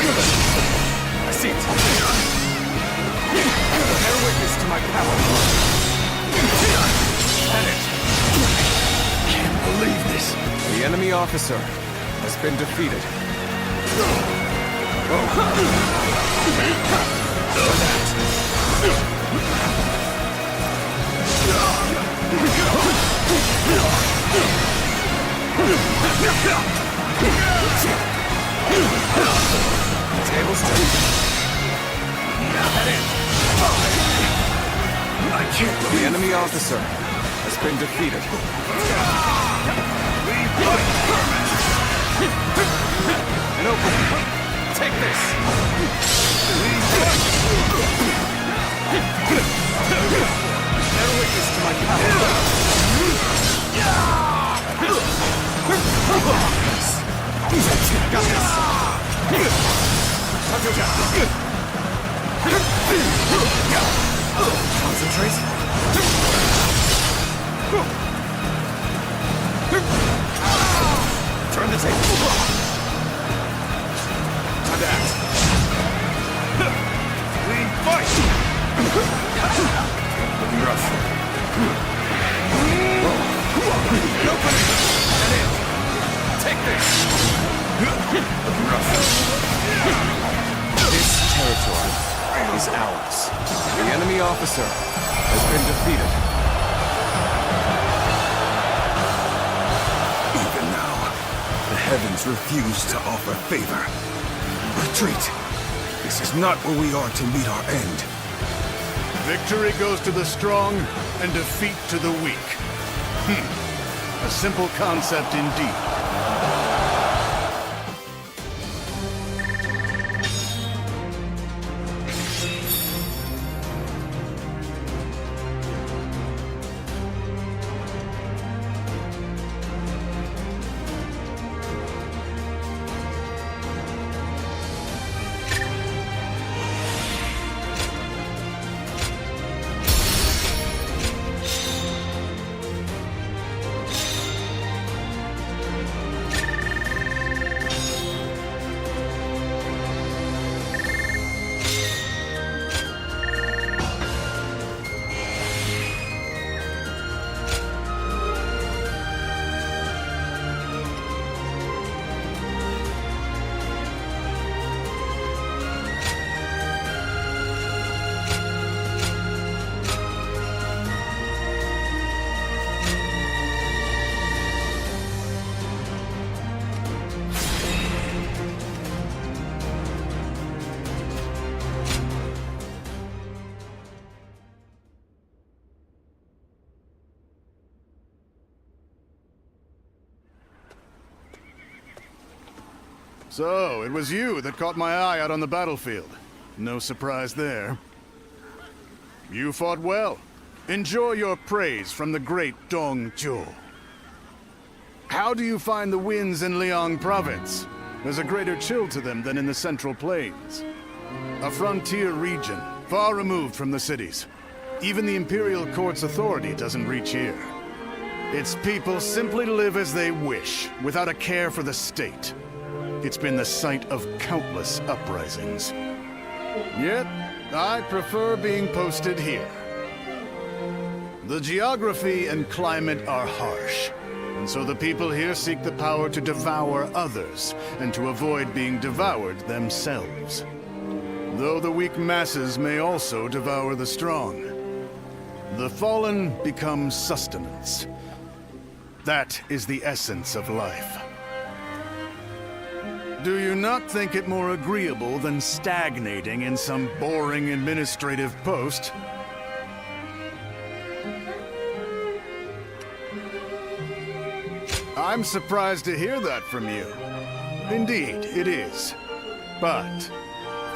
I see it. Bear witness to my power. At it. Can't believe this. The enemy officer has been defeated. Tables turned. I can't believe the enemy officer has been defeated. And open. Take this. Bear witness to my power. Got this. Concentrate. Turn the table. Time to act. Clean fight! Looking rough. Open it. That it. Take this. Looking rough. This territory is ours. The enemy officer has been defeated. Even now, the heavens refuse to offer favor. Retreat. This is not where we are to meet our end. Victory goes to the strong, and defeat to the weak. A simple concept indeed. So, it was you that caught my eye out on the battlefield. No surprise there. You fought well. Enjoy your praise from the great Dong Zhuo. How do you find the winds in Liang province? There's a greater chill to them than in the Central Plains. A frontier region, far removed from the cities. Even the Imperial Court's authority doesn't reach here. Its people simply live as they wish, without a care for the state. It's been the site of countless uprisings. Yet, I prefer being posted here. The geography and climate are harsh, and so the people here seek the power to devour others, and to avoid being devoured themselves. Though the weak masses may also devour the strong. The fallen become sustenance. That is the essence of life. Do you not think it more agreeable than stagnating in some boring administrative post? I'm surprised to hear that from you. Indeed, it is. But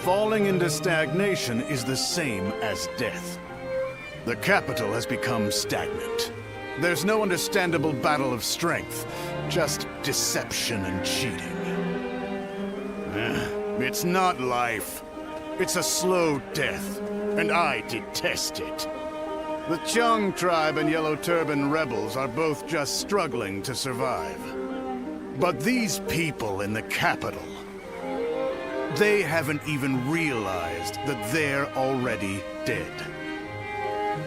falling into stagnation is the same as death. The capital has become stagnant. There's no understandable battle of strength, just deception and cheating. It's not life. It's a slow death, and I detest it. The Chung tribe and Yellow Turban rebels are both just struggling to survive. But these people in the capital, they haven't even realized that they're already dead.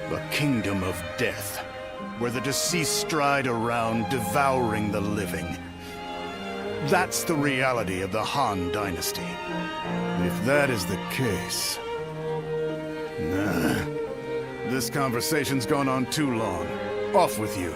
The kingdom of death, where the deceased stride around devouring the living. That's the reality of the Han Dynasty. If that is the case... Nah. This conversation's gone on too long. Off with you.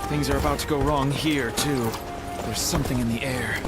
Things are about to go wrong here, too. There's something in the air.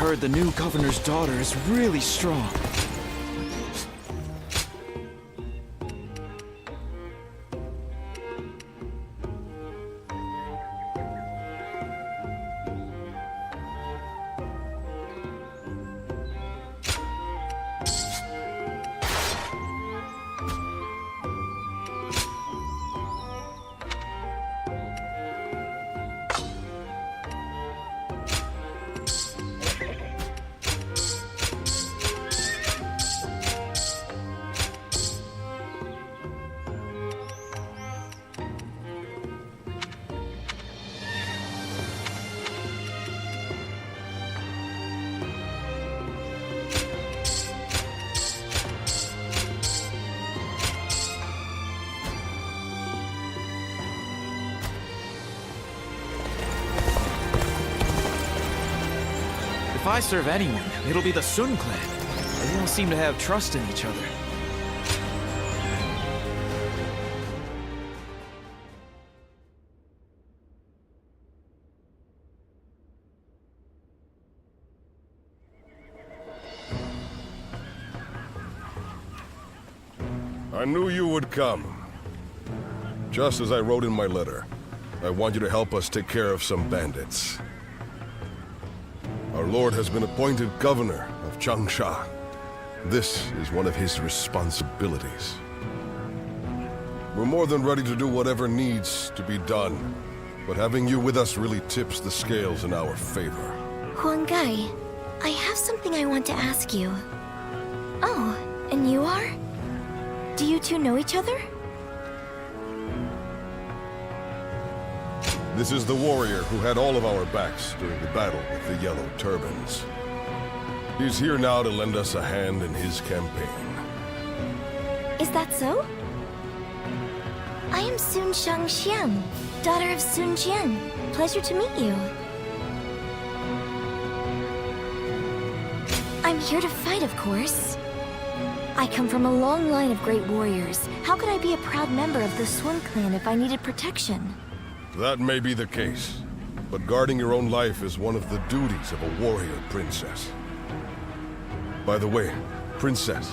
heard the new governor's daughter is really strong. If I serve anyone, it'll be the Sun clan. They all seem to have trust in each other. I knew you would come. Just as I wrote in my letter, I want you to help us take care of some bandits. Our lord has been appointed governor of Changsha. This is one of his responsibilities. We're more than ready to do whatever needs to be done, but having you with us really tips the scales in our favor. Huanggai, I have something I want to ask you. Oh, and you are? Do you two know each other? This is the warrior who had all of our backs during the battle with the Yellow Turbans. He's here now to lend us a hand in his campaign. Is that so? I am Sun Shangxiang, daughter of Sun Jian. Pleasure to meet you. I'm here to fight, of course. I come from a long line of great warriors. How could I be a proud member of the Sun clan if I needed protection? That may be the case, but guarding your own life is one of the duties of a warrior princess. By the way, princess,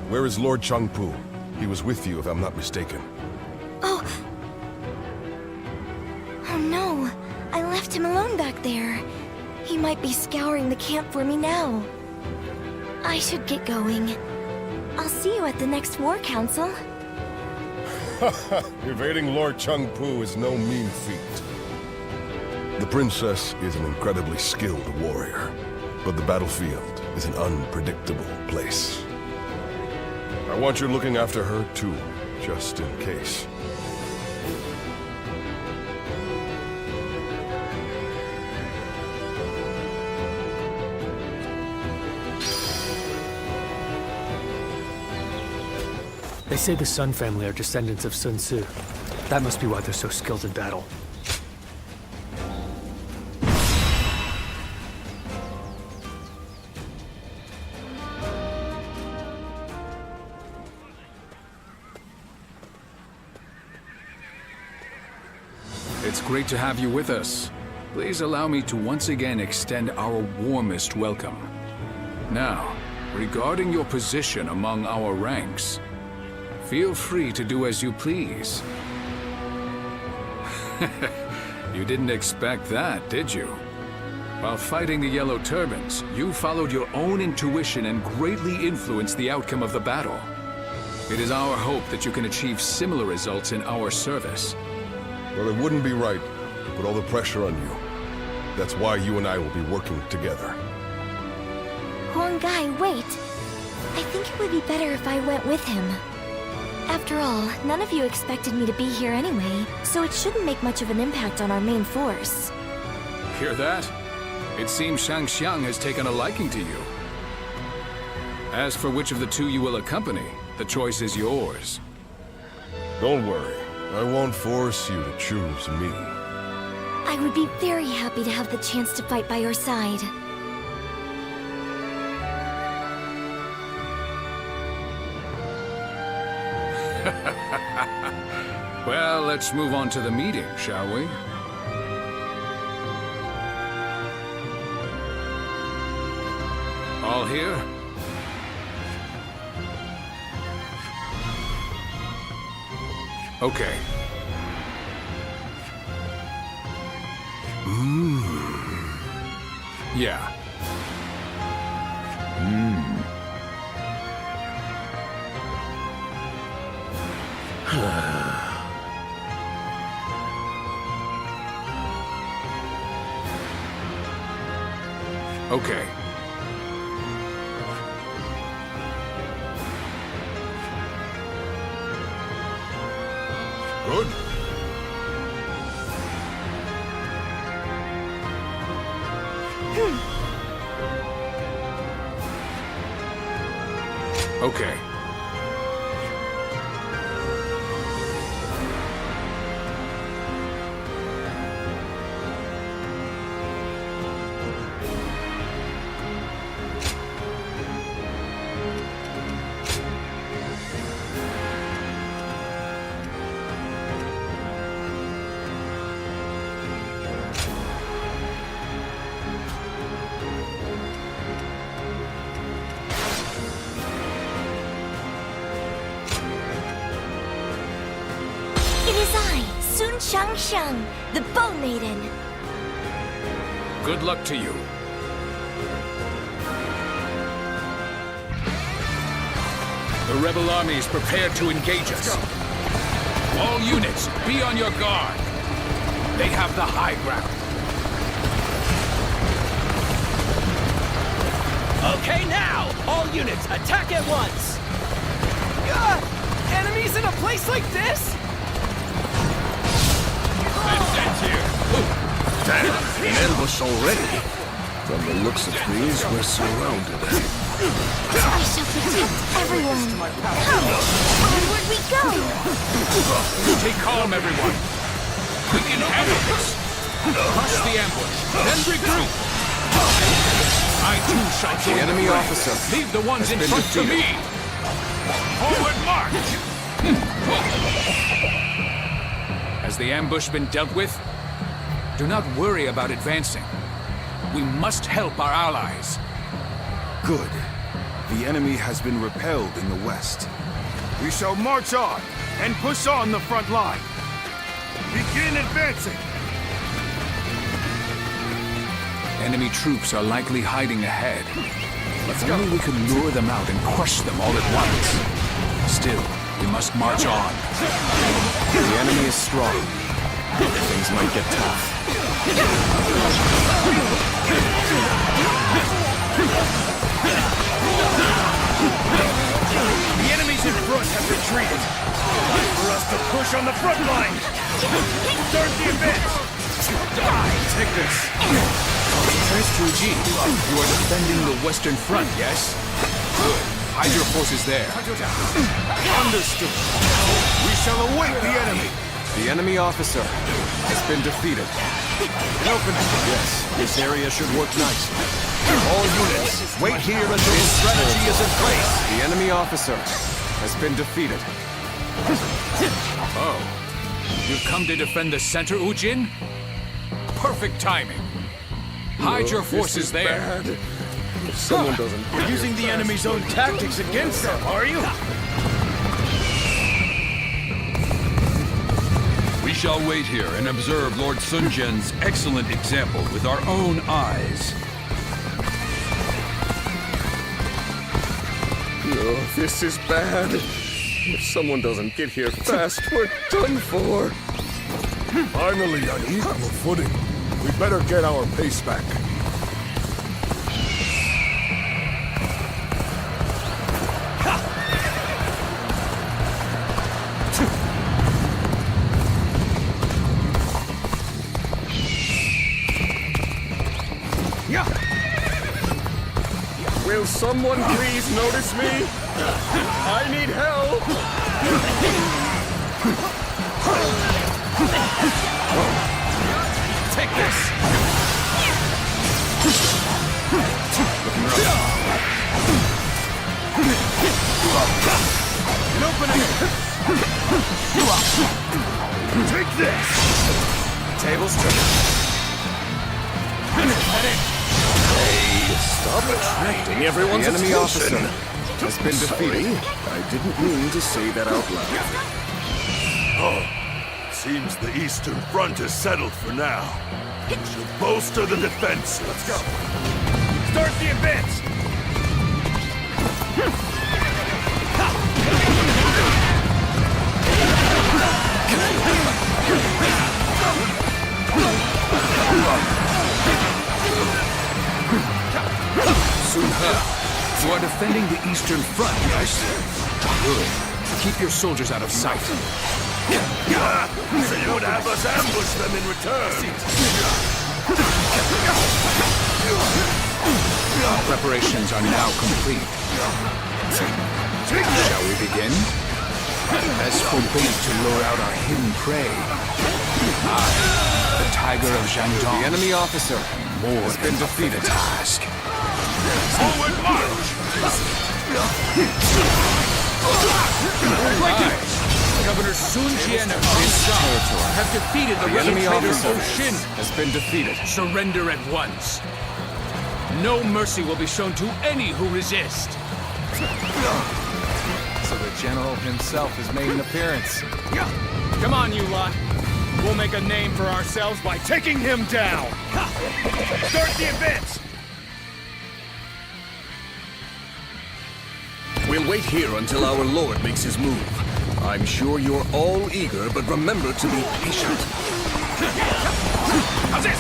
where is Lord Changpu? He was with you, if I'm not mistaken. Oh no, I left him alone back there. He might be scouring the camp for me now. I should get going. I'll see you at the next war council. Evading Lord Changpu is no mean feat. The princess is an incredibly skilled warrior, but the battlefield is an unpredictable place. I want you looking after her too, just in case. They say the Sun family are descendants of Sun Tzu. That must be why they're so skilled in battle. It's great to have you with us. Please allow me to once again extend our warmest welcome. Now, regarding your position among our ranks, feel free to do as you please. You didn't expect that, did you? While fighting the Yellow Turbans, you followed your own intuition and greatly influenced the outcome of the battle. It is our hope that you can achieve similar results in our service. Well, it wouldn't be right to put all the pressure on you. That's why you and I will be working together. Huanggai, wait. I think it would be better if I went with him. After all, none of you expected me to be here anyway, so it shouldn't make much of an impact on our main force. Hear that? It seems Shangxiang has taken a liking to you. As for which of the two you will accompany, the choice is yours. Don't worry. I won't force you to choose me. I would be very happy to have the chance to fight by your side. Well, let's move on to the meeting, shall we? All here? Okay. Yeah. Okay. Good. Okay. It is I, Sun Shang, the Bow Maiden. Good luck to you. The rebel armies prepared to engage us. All units, be on your guard. They have the high ground. Okay, now! All units, attack at once! Enemies in a place like this? Damn, an ambush already. From the looks of things, we're surrounded. I shall protect everyone. Come, onward we go! Stay calm, everyone. We can handle this. Crush the ambush, then regroup. I too shall join The enemy fray. officer Leave the ones in has front been to me. Forward march! Has the ambush been dealt with? Do not worry about advancing. We must help our allies. Good. The enemy has been repelled in the west. We shall march on and push on the front line. Begin advancing. Enemy troops are likely hiding ahead. If only we could lure them out and crush them all at once. Still, we must march on. The enemy is strong. Things might get tough. The enemies in front have retreated. Time for us to push on the front line. Start the advance. Take this. Prince Fuji, you are defending the western front, yes? Good. Hide your forces there. Understood. We shall await the enemy. The enemy officer has been defeated. Yes, this area should work nicely. All units, wait here until the strategy is in place. The enemy officer has been defeated. Oh. You've come to defend the center, Ujin? Perfect timing. Hide your forces there. Bad. If someone doesn't... You're using the enemy's own tactics against them, are you? We shall wait here and observe Lord Sun Jian's excellent example with our own eyes. Oh, this is bad. If someone doesn't get here fast, we're done for. Finally, on equal footing. We better get our pace back. Will someone please notice me? I need help! Take this! Looking rough. An opening! Take this! Tables turned. Hey, stop attracting everyone's The enemy attention. officer has been defeated. I didn't mean to say that out loud. Oh, seems the Eastern Front is settled for now. We should bolster the defenses. Let's go. Start the advance! You are defending the Eastern Front, yes? Good. Keep your soldiers out of sight. So you would have us ambush them in return. Preparations are now complete. Shall we begin? As for bait to lure out our hidden prey, I, the Tiger of Shandong, The enemy officer more has been defeated. task. Forward march! Governor Sun Jian of Jinshan have defeated the enemy rebel officer trader Shin. has been defeated. Surrender at once. No mercy will be shown to any who resist. So the general himself has made an appearance. Come on, you lot. We'll make a name for ourselves by taking him down. Start the advance! We'll wait here until our lord makes his move. I'm sure you're all eager, but remember to be patient. How's this?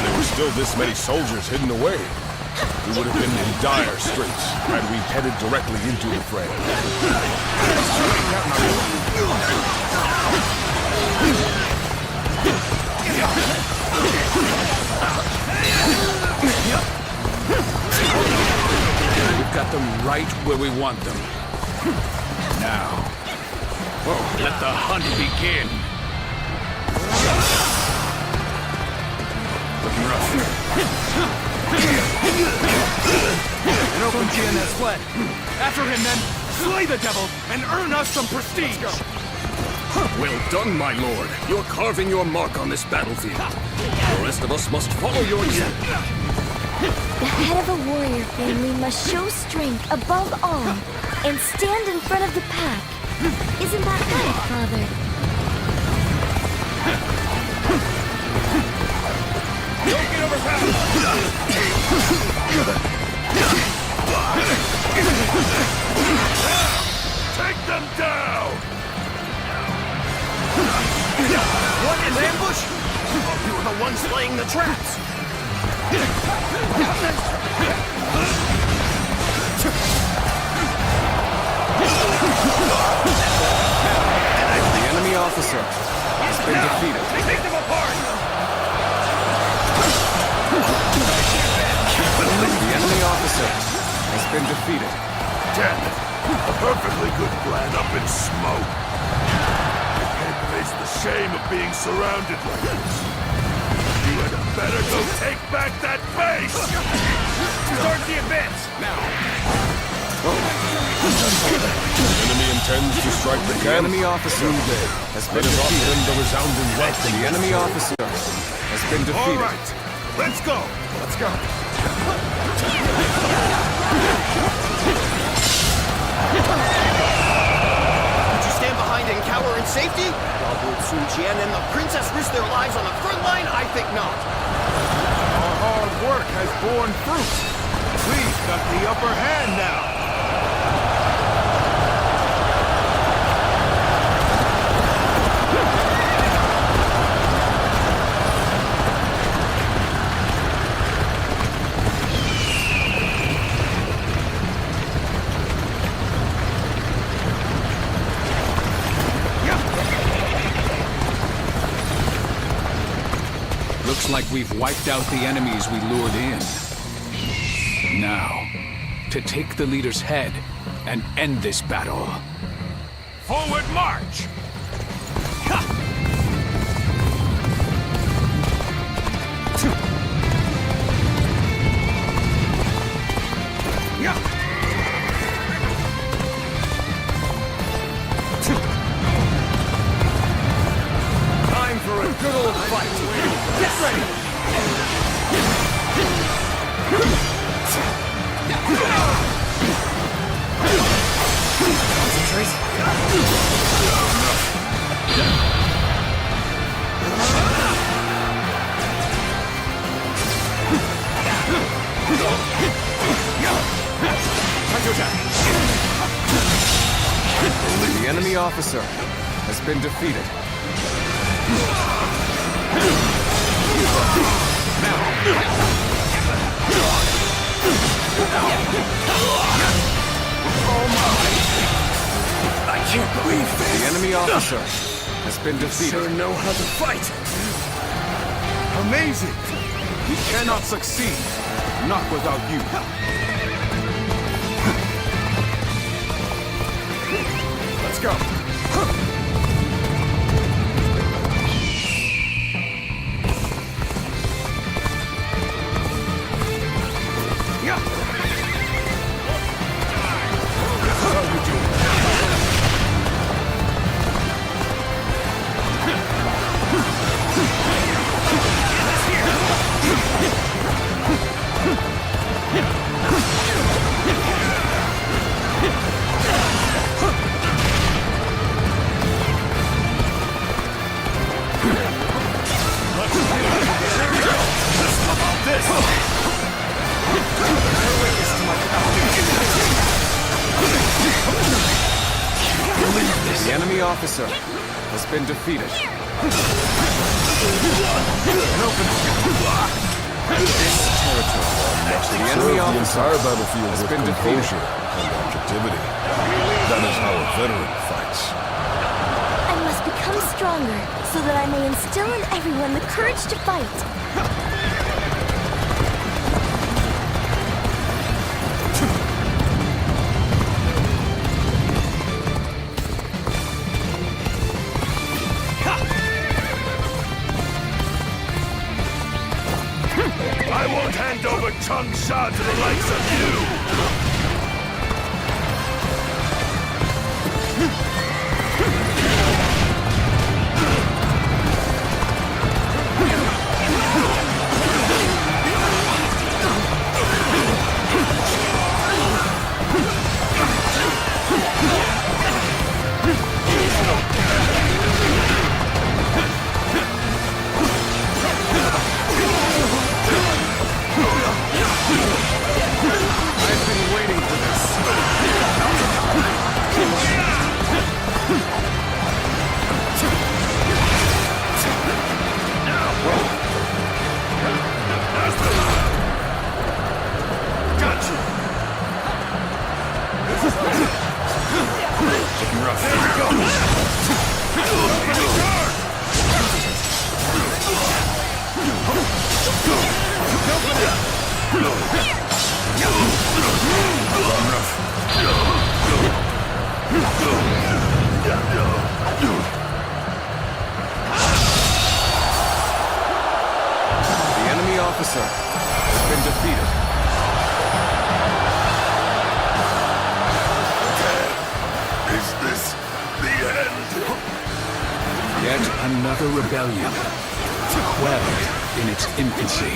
There were still this many soldiers hidden away. We would have been in dire straits had we headed directly into the fray. We've got them right where we want them. Now, let the hunt begin. Looking rough. Sun Jian has fled. After him, then. Slay the devil and earn us some prestige. Well done, my lord. You're carving your mark on this battlefield. The rest of us must follow your example. The head of a warrior family must show strength above all and stand in front of the pack. Isn't that right, Father? Don't get overpowered! Take them down! What, in ambush? You were the ones laying the traps! The enemy officer has been defeated. Take them apart! The enemy officer has been defeated. Damn it! A perfectly good plan up in smoke. I can't face the shame of being surrounded like this. You had better go take back that base! Start the advance! Now! The enemy intends to strike the The camp. enemy officer has been Let us offer defeated. him the resounding welcome. The enemy officer has been All defeated. right, let's go! Let's go! Would you stand behind and cower in safety? While both Sun Jian and the princess risk their lives on the front line? I think not. Our hard work has borne fruit. We've got the upper hand now. Looks like we've wiped out the enemies we lured in. Now, to take the leader's head and end this battle. Forward march! Time for a good old fight. Get ready! enemy officer has been defeated. I can't believe this! The enemy officer has been defeated. Sure know how to fight! Amazing! We cannot succeed. Not without you. Let's go. The enemy officer has been defeated. This territory. The enemy The officer entire battlefield has with been defeated. composure and objectivity. That is how a veteran fights. I must become stronger so that I may instill in everyone the courage to fight. I won't hand over Changsha to the likes of you! I've been waiting for this. Got you! Looking rough. There we go! The enemy officer has been defeated. Is this the end? Yet another rebellion, quelled in its infancy.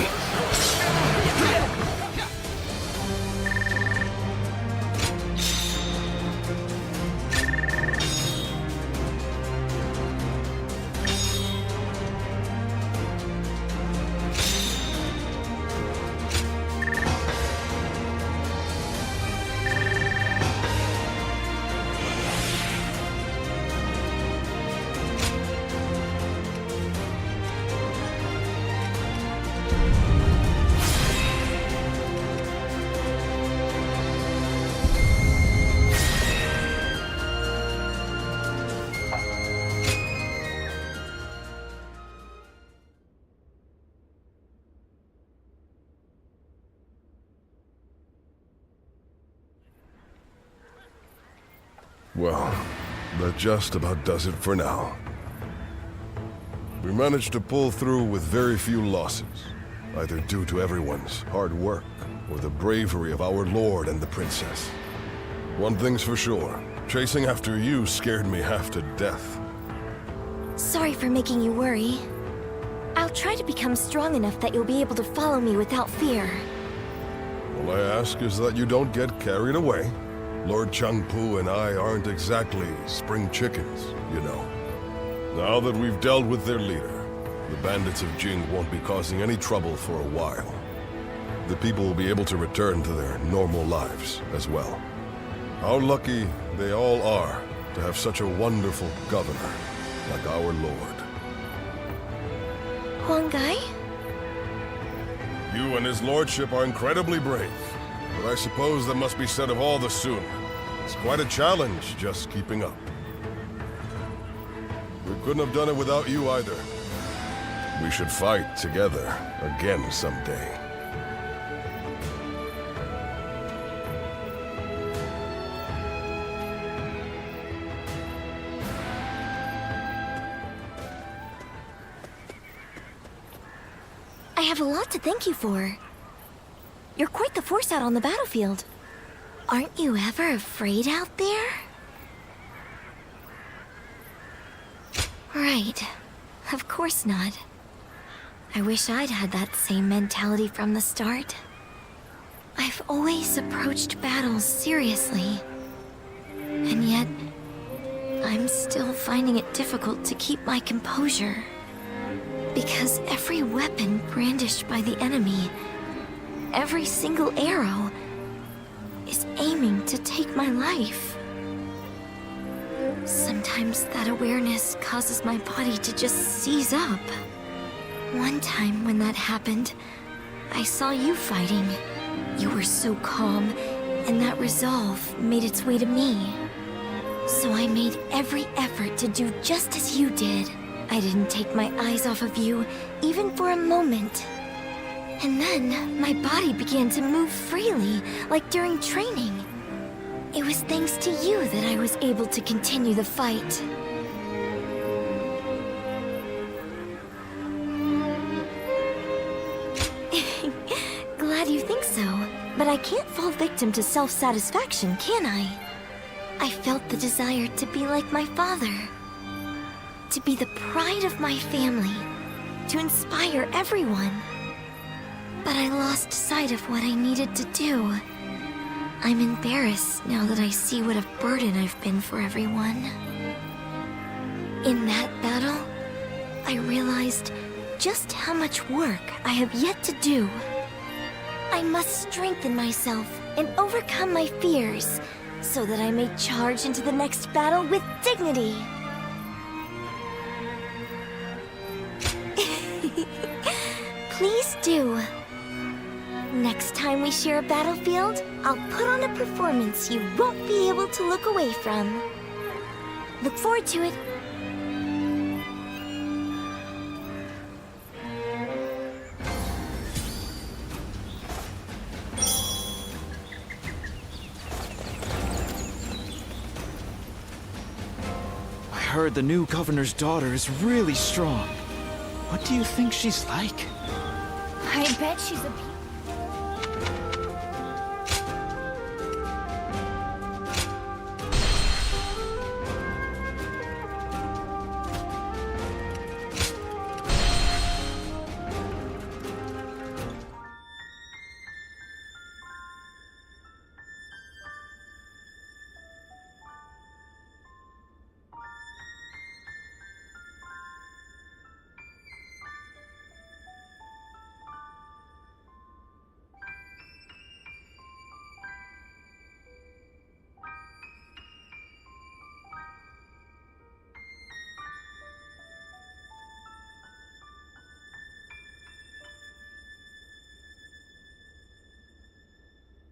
Well, that just about does it for now. We managed to pull through with very few losses, either due to everyone's hard work or the bravery of our lord and the princess. One thing's for sure, chasing after you scared me half to death. Sorry for making you worry. I'll try to become strong enough that you'll be able to follow me without fear. All I ask is that you don't get carried away. Lord Changpu and I aren't exactly spring chickens, you know. Now that we've dealt with their leader, the bandits of Jing won't be causing any trouble for a while. The people will be able to return to their normal lives as well. How lucky they all are to to have such a wonderful governor like our lord. Huangai? You and his lordship are incredibly brave, but I suppose that must be said of all the Sun. It's quite a challenge just keeping up. We couldn't have done it without you either. We should fight together again someday. I have a lot to thank you for. You're quite the force out on the battlefield. Aren't you ever afraid out there? Right. Of course not. I wish I'd had that same mentality from the start. I've always approached battles seriously. And yet, I'm still finding it difficult to keep my composure. Because every weapon brandished by the enemy, every single arrow, is aiming to take my life. Sometimes that awareness causes my body to just seize up. One time when that happened, I saw you fighting. You were so calm, and that resolve made its way to me. So I made every effort to do just as you did. I didn't take my eyes off of you, even for a moment. And then, my body began to move freely, like during training. It was thanks to you that I was able to continue the fight. Glad you think so, but I can't fall victim to self-satisfaction, can I? I felt the desire to be like my father. To be the pride of my family. To inspire everyone. But I lost sight of what I needed to do. I'm embarrassed now that I see what a burden I've been for everyone. In that battle, I realized just how much work I have yet to do. I must strengthen myself and overcome my fears, so that I may charge into the next battle with dignity. Please do. Next time we share a battlefield, I'll put on a performance you won't be able to look away from. Look forward to it. I heard the new governor's daughter is really strong. What do you think she's like? I bet she's a